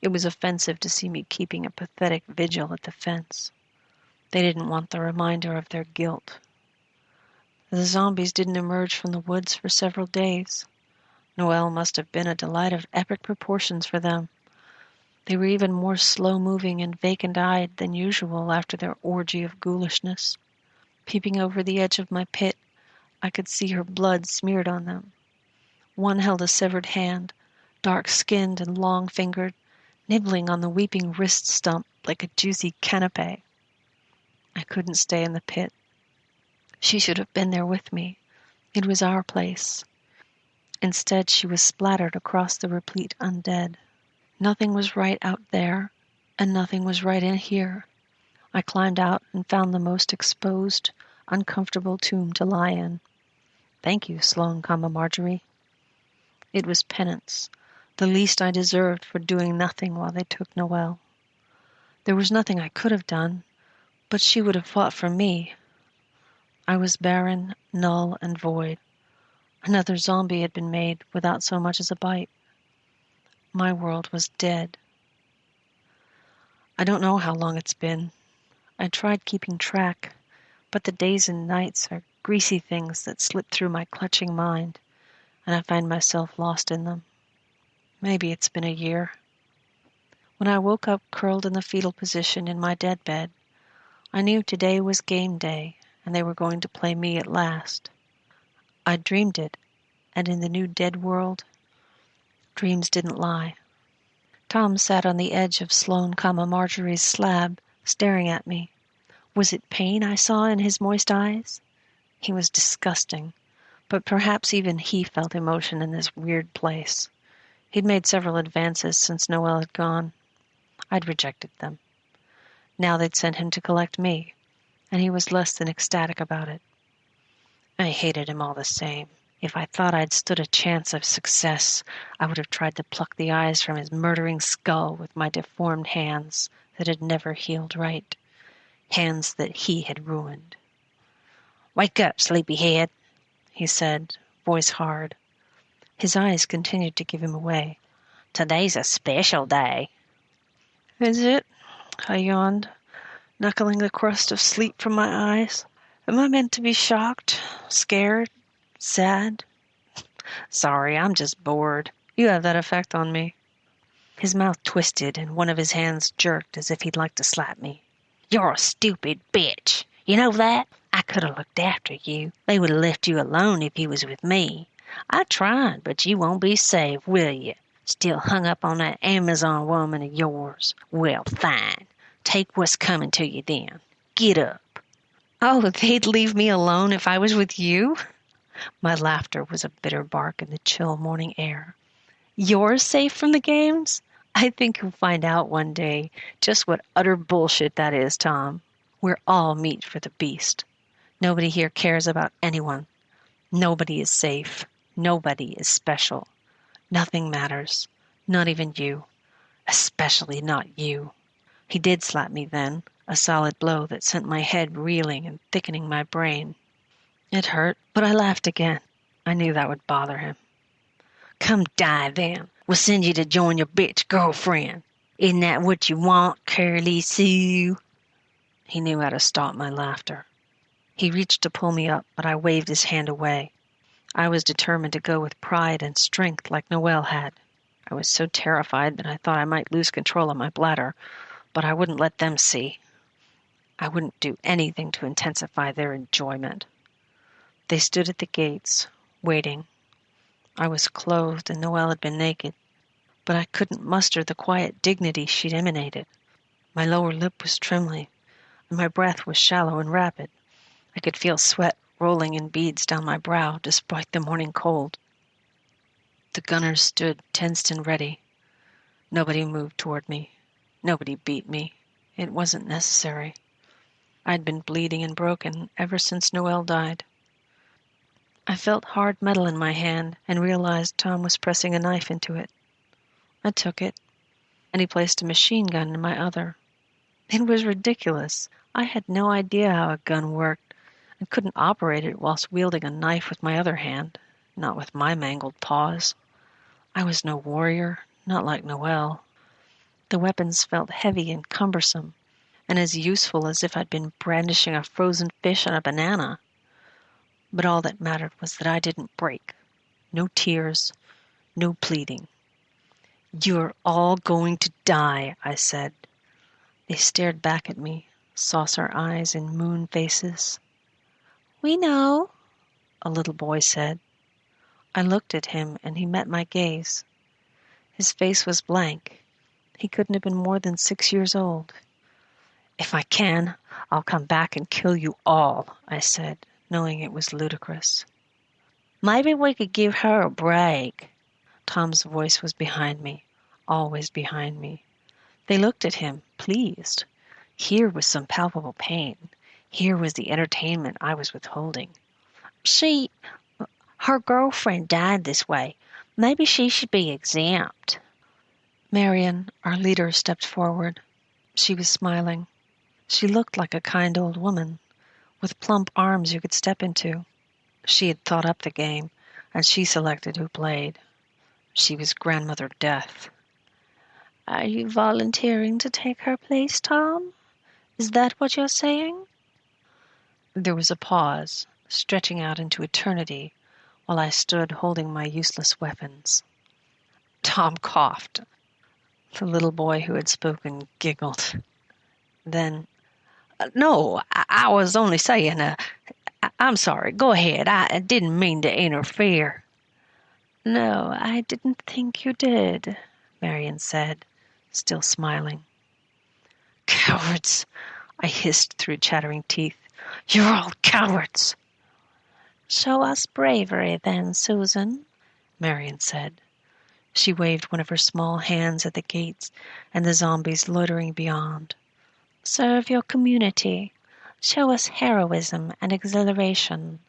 It was offensive to see me keeping a pathetic vigil at the fence. They didn't want the reminder of their guilt. The zombies didn't emerge from the woods for several days. Noelle must have been a delight of epic proportions for them. They were even more slow-moving and vacant-eyed than usual after their orgy of ghoulishness. Peeping over the edge of my pit, I could see her blood smeared on them. One held a severed hand, dark-skinned and long-fingered, nibbling on the weeping wrist stump like a juicy canapé. I couldn't stay in the pit. She should have been there with me. It was our place. Instead, she was splattered across the replete undead. Nothing was right out there, and nothing was right in here. I climbed out and found the most exposed, uncomfortable tomb to lie in. Thank you, Sloane, Marjorie. It was penance, the least I deserved for doing nothing while they took Noelle. There was nothing I could have done, but she would have fought for me. I was barren, null, and void. Another zombie had been made without so much as a bite. My world was dead. I don't know how long it's been. I tried keeping track, but the days and nights are greasy things that slip through my clutching mind, and I find myself lost in them. Maybe it's been a year. When I woke up curled in the fetal position in my dead bed, I knew today was game day, and they were going to play me at last. I dreamed it, and in the new dead world, dreams didn't lie. Tom sat on the edge of Sloane, Marjorie's slab, staring at me. Was it pain I saw in his moist eyes? He was disgusting, but perhaps even he felt emotion in this weird place. He'd made several advances since Noelle had gone. I'd rejected them. Now they'd sent him to collect me, and he was less than ecstatic about it. I hated him all the same. If I thought I'd stood a chance of success, I would have tried to pluck the eyes from his murdering skull with my deformed hands that had never healed right. Hands that he had ruined. "Wake up, sleepyhead," he said, voice hard. His eyes continued to give him away. "Today's a special day." "Is it?" I yawned, knuckling the crust of sleep from my eyes. "Am I meant to be shocked, scared, sad?" "Sorry, I'm just bored. You have that effect on me." His mouth twisted and one of his hands jerked as if he'd like to slap me. "You're a stupid bitch. You know that? I could have looked after you. They would have left you alone if you was with me. I tried, but you won't be safe, will you? Still hung up on that Amazon woman of yours. Well, fine. Take what's coming to you then. Get up." "Oh, they'd leave me alone if I was with you?" My laughter was a bitter bark in the chill morning air. "You're safe from the games? I think you'll find out one day just what utter bullshit that is, Tom. We're all meat for the beast. Nobody here cares about anyone. Nobody is safe. Nobody is special. Nothing matters. Not even you. Especially not you." He did slap me then, a solid blow that sent my head reeling and thickening my brain. It hurt, but I laughed again. I knew that would bother him. "Come die then. We'll send you to join your bitch girlfriend. Isn't that what you want, Curly Sue?" He knew how to stop my laughter. He reached to pull me up, but I waved his hand away. I was determined to go with pride and strength like Noelle had. I was so terrified that I thought I might lose control of my bladder, but I wouldn't let them see. I wouldn't do anything to intensify their enjoyment. They stood at the gates, waiting. I was clothed and Noelle had been naked, but I couldn't muster the quiet dignity she'd emanated. My lower lip was trembling, and my breath was shallow and rapid. I could feel sweat rolling in beads down my brow despite the morning cold. The gunners stood tensed and ready. Nobody moved toward me. Nobody beat me. It wasn't necessary. I'd been bleeding and broken ever since Noelle died. I felt hard metal in my hand and realized Tom was pressing a knife into it. I took it, and he placed a machine gun in my other. It was ridiculous. I had no idea how a gun worked and couldn't operate it whilst wielding a knife with my other hand, not with my mangled paws. I was no warrior, not like Noelle. The weapons felt heavy and cumbersome, and as useful as if I'd been brandishing a frozen fish on a banana. But all that mattered was that I didn't break. No tears, no pleading. "You're all going to die," I said. They stared back at me, saucer eyes in moon faces. "We know," a little boy said. I looked at him, and he met my gaze. His face was blank. He couldn't have been more than 6 years old. "If I can, I'll come back and kill you all," I said, knowing it was ludicrous. "Maybe we could give her a break." Tom's voice was behind me, always behind me. They looked at him, pleased. Here was some palpable pain. Here was the entertainment I was withholding. Her girlfriend died this way. Maybe she should be exempt." Marion, our leader, stepped forward. She was smiling. She looked like a kind old woman, with plump arms you could step into. She had thought up the game, and she selected who played. She was Grandmother Death. "Are you volunteering to take her place, Tom? Is that what you're saying?" There was a pause, stretching out into eternity, while I stood holding my useless weapons. Tom coughed. The little boy who had spoken giggled. Then, "No, I was only saying, I'm sorry, go ahead, I didn't mean to interfere." "No, I didn't think you did," Marion said, still smiling. "Cowards," I hissed through chattering teeth. "You're all cowards." "Show us bravery then, Susan," Marion said. She waved one of her small hands at the gates and the zombies loitering beyond. "Serve your community. Show us heroism and exhilaration.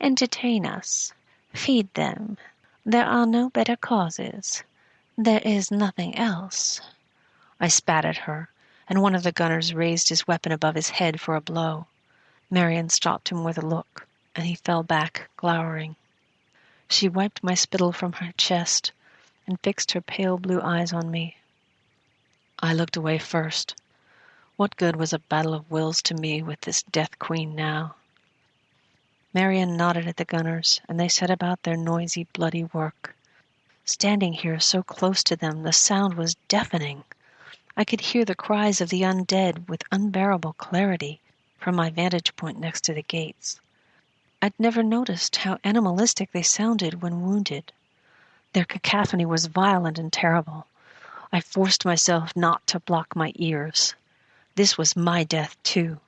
Entertain us. Feed them. There are no better causes. There is nothing else." I spat at her, and one of the gunners raised his weapon above his head for a blow. Marion stopped him with a look, and he fell back, glowering. She wiped my spittle from her chest and fixed her pale blue eyes on me. I looked away first. What good was a battle of wills to me with this death queen now? Marion nodded at the gunners, and they set about their noisy, bloody work. Standing here so close to them, the sound was deafening. I could hear the cries of the undead with unbearable clarity from my vantage point next to the gates. I'd never noticed how animalistic they sounded when wounded. Their cacophony was violent and terrible. I forced myself not to block my ears. This was my death, too,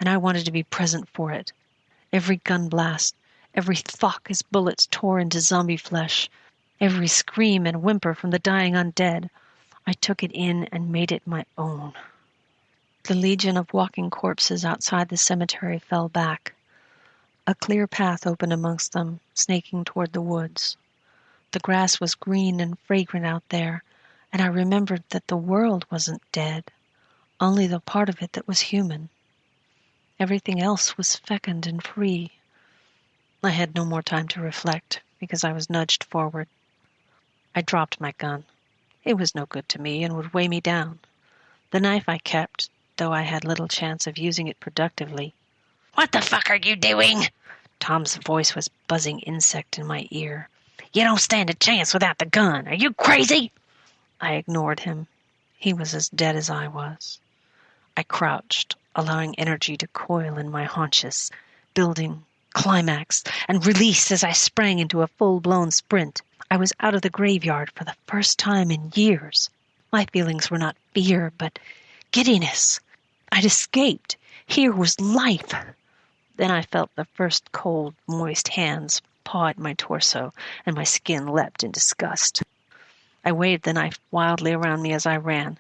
and I wanted to be present for it. Every gun blast, every thwack as bullets tore into zombie flesh, every scream and whimper from the dying undead, I took it in and made it my own. The legion of walking corpses outside the cemetery fell back. A clear path opened amongst them, snaking toward the woods. The grass was green and fragrant out there, and I remembered that the world wasn't dead, only the part of it that was human. Everything else was fecund and free. I had no more time to reflect, because I was nudged forward. I dropped my gun. It was no good to me and would weigh me down. The knife I kept, though I had little chance of using it productively. "What the fuck are you doing?" Tom's voice was buzzing insect in my ear. "You don't stand a chance without the gun. Are you crazy?" I ignored him. He was as dead as I was. I crouched, allowing energy to coil in my haunches, building, climax, and release as I sprang into a full-blown sprint. I was out of the graveyard for the first time in years. My feelings were not fear, but giddiness. I'd escaped. Here was life. Then I felt the first cold, moist hands paw at my torso, and my skin leapt in disgust. I waved the knife wildly around me as I ran,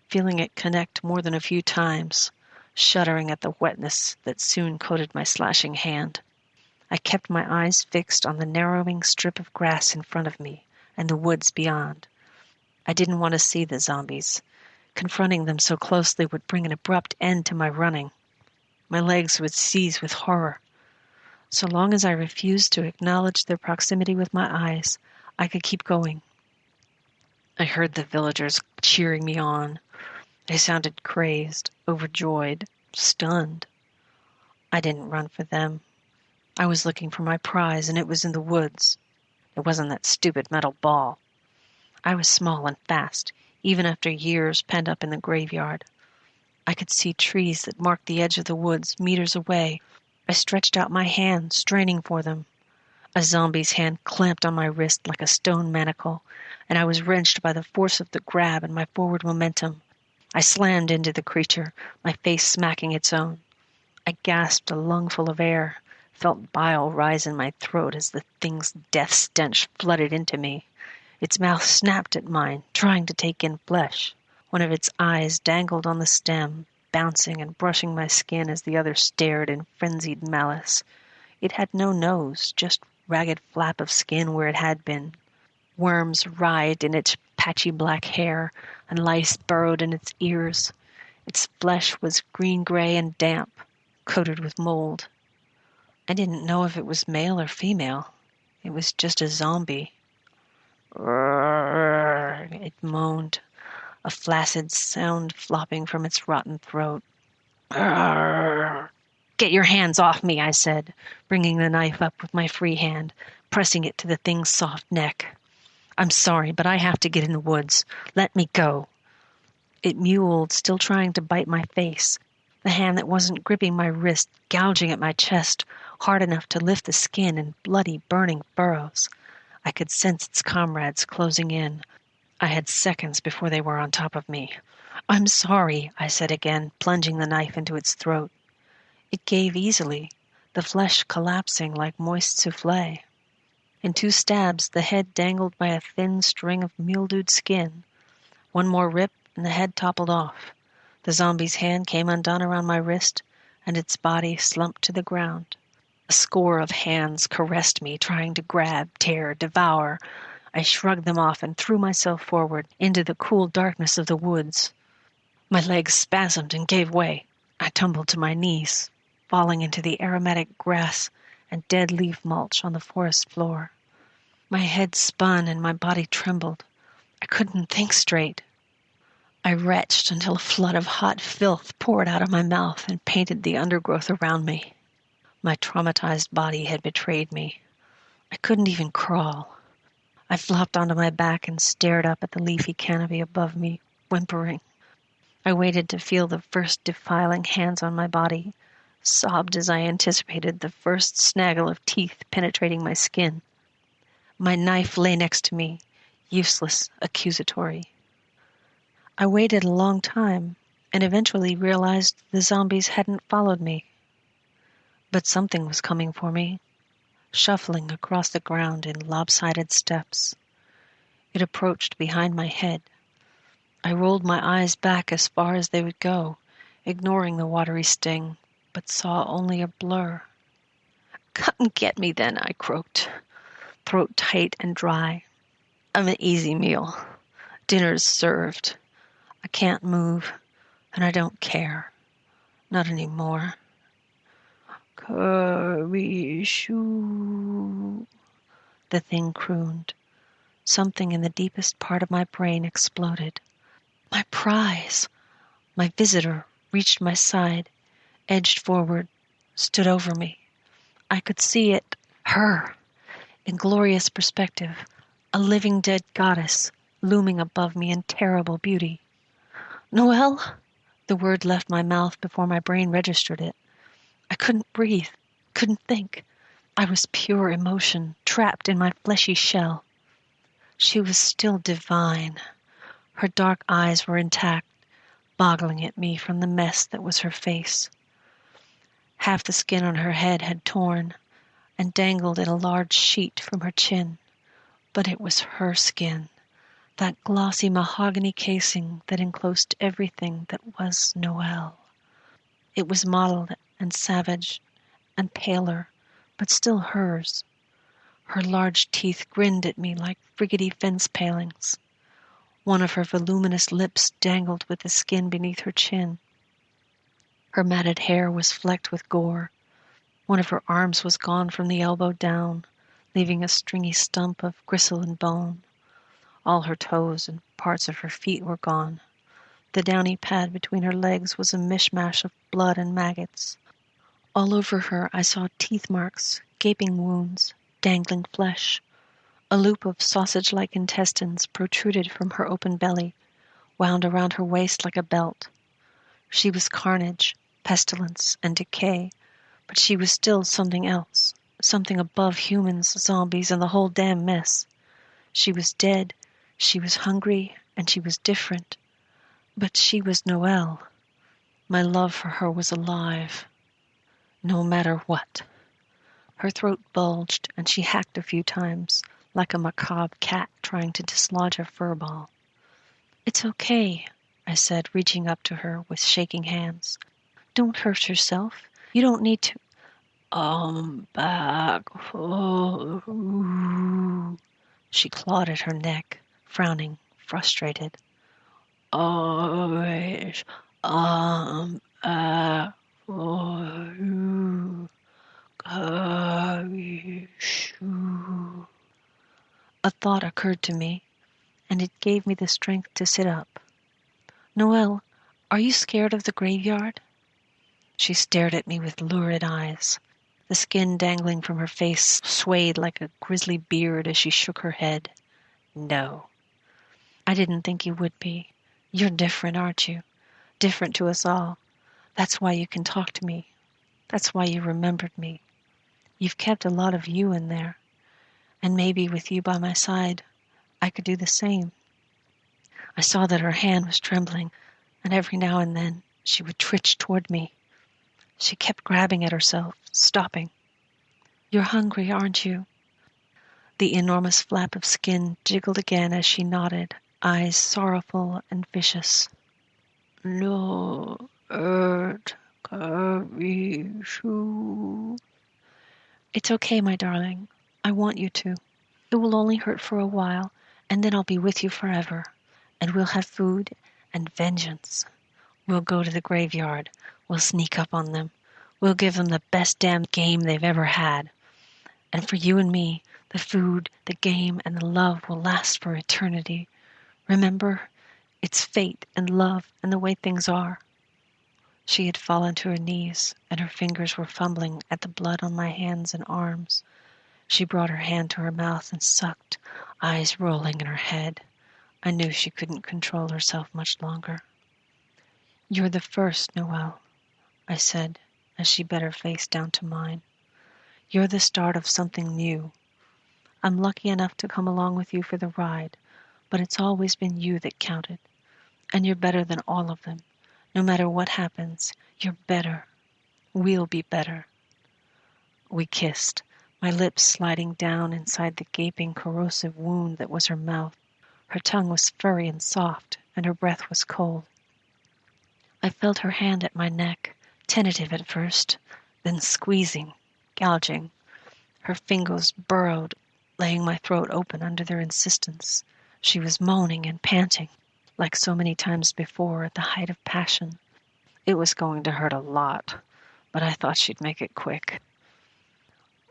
feeling it connect more than a few times, shuddering at the wetness that soon coated my slashing hand. I kept my eyes fixed on the narrowing strip of grass in front of me and the woods beyond. I didn't want to see the zombies. Confronting them so closely would bring an abrupt end to my running. My legs would seize with horror. So long as I refused to acknowledge their proximity with my eyes, I could keep going. I heard the villagers cheering me on. They sounded crazed, overjoyed, stunned. I didn't run for them. I was looking for my prize, and it was in the woods. It wasn't that stupid metal ball. I was small and fast, even after years pent up in the graveyard. I could see trees that marked the edge of the woods meters away. I stretched out my hand, straining for them. A zombie's hand clamped on my wrist like a stone manacle, and I was wrenched by the force of the grab and my forward momentum. I slammed into the creature, my face smacking its own. I gasped a lungful of air, felt bile rise in my throat as the thing's death stench flooded into me. Its mouth snapped at mine, trying to take in flesh. One of its eyes dangled on the stem, bouncing and brushing my skin as the other stared in frenzied malice. It had no nose, just ragged flap of skin where it had been. Worms writhed in its patchy black hair, and lice burrowed in its ears. Its flesh was green-gray and damp, coated with mold. I didn't know if it was male or female. It was just a zombie. It moaned, a flaccid sound flopping from its rotten throat. Get your hands off me, I said, bringing the knife up with my free hand, pressing it to the thing's soft neck. I'm sorry, but I have to get in the woods. Let me go. It mewled, still trying to bite my face, the hand that wasn't gripping my wrist, gouging at my chest, hard enough to lift the skin in bloody, burning furrows. I could sense its comrades closing in. I had seconds before they were on top of me. I'm sorry, I said again, plunging the knife into its throat. It gave easily, the flesh collapsing like moist souffle. In 2 stabs, the head dangled by a thin string of mildewed skin. One more rip, and the head toppled off. The zombie's hand came undone around my wrist, and its body slumped to the ground. A score of hands caressed me, trying to grab, tear, devour. I shrugged them off and threw myself forward into the cool darkness of the woods. My legs spasmed and gave way. I tumbled to my knees, falling into the aromatic grass and dead leaf mulch on the forest floor. My head spun and my body trembled. I couldn't think straight. I retched until a flood of hot filth poured out of my mouth and painted the undergrowth around me. My traumatized body had betrayed me. I couldn't even crawl. I flopped onto my back and stared up at the leafy canopy above me, whimpering. I waited to feel the first defiling hands on my body, sobbed as I anticipated the first snaggle of teeth penetrating my skin. My knife lay next to me, useless, accusatory. I waited a long time and eventually realized the zombies hadn't followed me. But something was coming for me, shuffling across the ground in lopsided steps. It approached behind my head. I rolled my eyes back as far as they would go, ignoring the watery sting, but saw only a blur. "Come and get me then," I croaked, throat tight and dry. "I'm an easy meal. Dinner's served. I can't move, and I don't care. Not anymore." "Shoo," the thing crooned. Something in the deepest part of my brain exploded. My prize! My visitor reached my side, edged forward, stood over me. I could see it, her, in glorious perspective, a living dead goddess looming above me in terrible beauty. "Noelle?" The word left my mouth before my brain registered it. I couldn't breathe, couldn't think. I was pure emotion, trapped in my fleshy shell. She was still divine. Her dark eyes were intact, boggling at me from the mess that was her face. Half the skin on her head had torn and dangled in a large sheet from her chin. But it was her skin, that glossy mahogany casing that enclosed everything that was Noelle. It was mottled and savage and paler, but still hers. Her large teeth grinned at me like rickety fence palings. One of her voluminous lips dangled with the skin beneath her chin. Her matted hair was flecked with gore. One of her arms was gone from the elbow down, leaving a stringy stump of gristle and bone. All her toes and parts of her feet were gone. The downy pad between her legs was a mishmash of blood and maggots. All over her I saw teeth marks, gaping wounds, dangling flesh. A loop of sausage-like intestines protruded from her open belly, wound around her waist like a belt. She was carnage, pestilence, and decay, but she was still something else, something above humans, zombies, and the whole damn mess. She was dead, she was hungry, and she was different. But she was Noelle. My love for her was alive, no matter what. Her throat bulged, and she hacked a few times, like a macabre cat trying to dislodge a fur ball. "It's okay," I said, reaching up to her with shaking hands. "Don't hurt yourself. You don't need to." Back. Oh. She clawed at her neck, frowning, frustrated. Always. Back. Oh. A thought occurred to me, and it gave me the strength to sit up. "Noelle, are you scared of the graveyard?" She stared at me with lurid eyes. The skin dangling from her face swayed like a grisly beard as she shook her head. "No." "I didn't think you would be. You're different, aren't you? Different to us all. That's why you can talk to me. That's why you remembered me. You've kept a lot of you in there. And maybe with you by my side, I could do the same." I saw that her hand was trembling, and every now and then she would twitch toward me. She kept grabbing at herself, stopping. "You're hungry, aren't you?" The enormous flap of skin jiggled again as she nodded, eyes sorrowful and vicious. "No, It's okay, my darling. I want you to. It will only hurt for a while, and then I'll be with you forever. And we'll have food and vengeance. We'll go to the graveyard. We'll sneak up on them. We'll give them the best damn game they've ever had. And for you and me, the food, the game, and the love will last for eternity. Remember, it's fate and love and the way things are." She had fallen to her knees, and her fingers were fumbling at the blood on my hands and arms. She brought her hand to her mouth and sucked, eyes rolling in her head. I knew she couldn't control herself much longer. "You're the first, Noelle," I said, as she bent her face down to mine. "You're the start of something new. I'm lucky enough to come along with you for the ride, but it's always been you that counted. And you're better than all of them. No matter what happens, you're better. We'll be better." We kissed, my lips sliding down inside the gaping, corrosive wound that was her mouth. Her tongue was furry and soft, and her breath was cold. I felt her hand at my neck, tentative at first, then squeezing, gouging. Her fingers burrowed, laying my throat open under their insistence. She was moaning and panting, like so many times before at the height of passion. It was going to hurt a lot, but I thought she'd make it quick.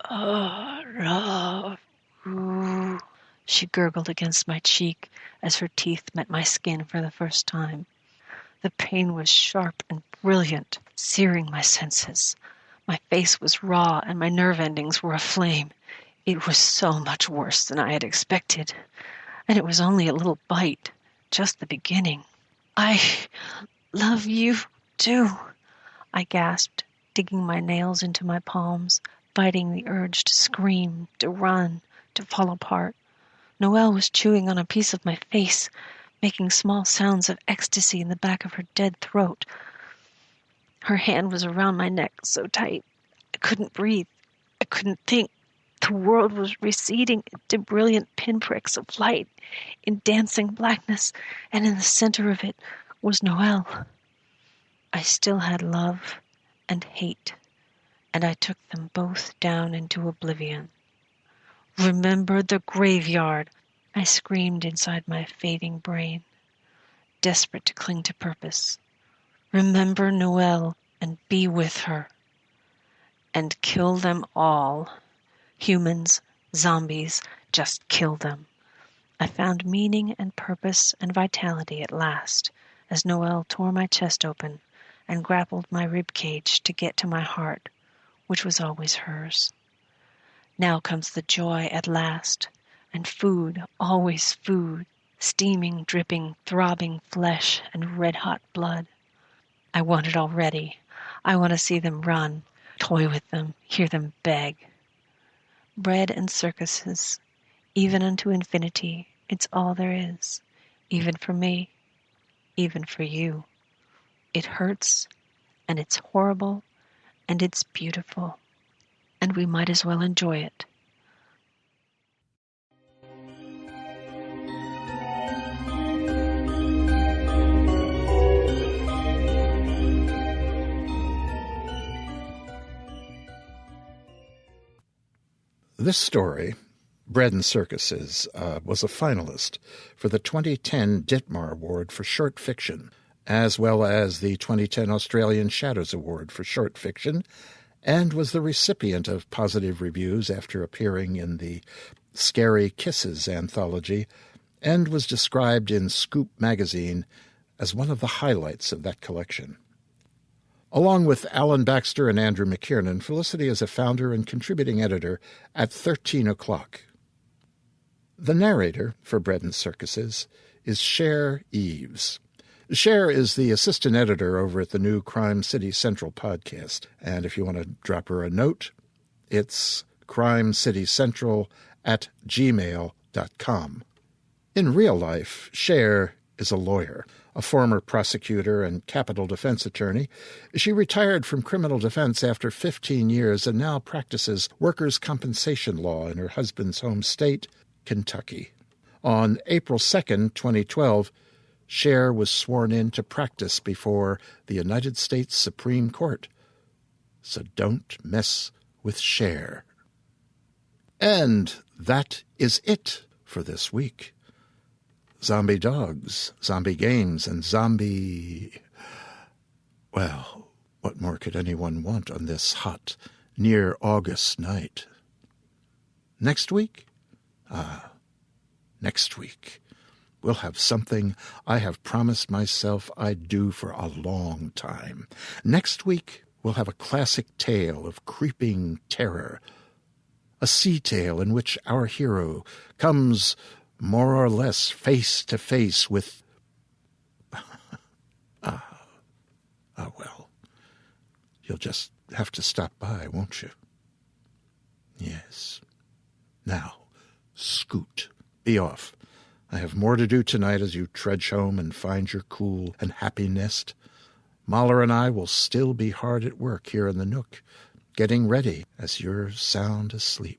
"Love you," she gurgled against my cheek as her teeth met my skin for the first time. The pain was sharp and brilliant, searing my senses. My face was raw and my nerve endings were aflame. It was so much worse than I had expected. And it was only a little bite, just the beginning. love you, too, I gasped, digging my nails into my palms, fighting the urge to scream, to run, to fall apart. Noelle was chewing on a piece of my face, making small sounds of ecstasy in the back of her dead throat. Her hand was around my neck so tight, I couldn't breathe. I couldn't think. The world was receding into brilliant pinpricks of light, in dancing blackness, and in the center of it was Noelle. I still had love and hate, and I took them both down into oblivion. Remember the graveyard, I screamed inside my fading brain, desperate to cling to purpose. Remember Noelle and be with her. And kill them all. Humans, zombies, just kill them. I found meaning and purpose and vitality at last, as Noelle tore my chest open and grappled my rib cage to get to my heart, which was always hers. Now comes the joy at last, and food, always food, steaming, dripping, throbbing flesh and red-hot blood. I want it already. I want to see them run, toy with them, hear them beg. Bread and circuses, even unto infinity, it's all there is, even for me, even for you. It hurts, and it's horrible, and it's beautiful, and we might as well enjoy it. This story, Bread and Circuses, was a finalist for the 2010 Ditmar Award for Short Fiction, as well as the 2010 Australian Shadows Award for Short Fiction, and was the recipient of positive reviews after appearing in the Scary Kisses anthology, and was described in Scoop magazine as one of the highlights of that collection. Along with Alan Baxter and Andrew McKiernan, Felicity is a founder and contributing editor at 13 O'Clock. The narrator for Bread and Circuses is Cher Eves. Cher is the assistant editor over at the new Crime City Central podcast, and if you want to drop her a note, it's crimecitycentral@gmail.com. In real life, Cher is a lawyer, a former prosecutor and capital defense attorney. She retired from criminal defense after 15 years and now practices workers' compensation law in her husband's home state, Kentucky. On April 2nd, 2012, Cher was sworn in to practice before the United States Supreme Court. So don't mess with Cher. And that is it for this week. Zombie dogs, zombie games, and zombie... Well, what more could anyone want on this hot, near August night? Next week? Next week, we'll have something I have promised myself I'd do for a long time. Next week, we'll have a classic tale of creeping terror, a sea tale in which our hero comes more or less face to face with... well, you'll just have to stop by, won't you? Yes. Now, scoot. Be off. I have more to do tonight as you trudge home and find your cool and happy nest. Mahler and I will still be hard at work here in the nook, getting ready as you're sound asleep.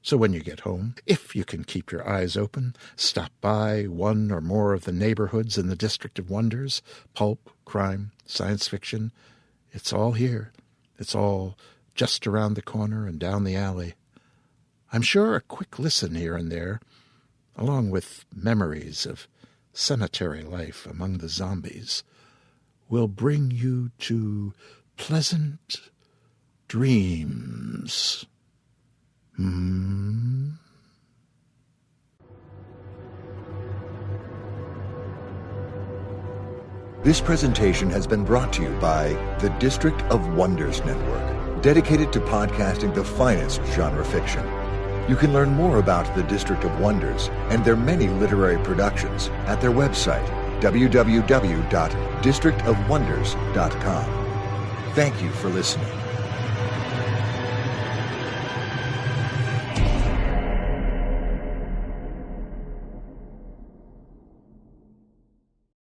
So when you get home, if you can keep your eyes open, stop by one or more of the neighborhoods in the District of Wonders. Pulp, crime, science fiction. It's all here. It's all just around the corner and down the alley. I'm sure a quick listen here and there, along with memories of cemetery life among the zombies, will bring you to pleasant dreams. This presentation has been brought to you by the District of Wonders Network, dedicated to podcasting the finest genre fiction. You can learn more about the District of Wonders and their many literary productions at their website, www.districtofwonders.com. Thank you for listening.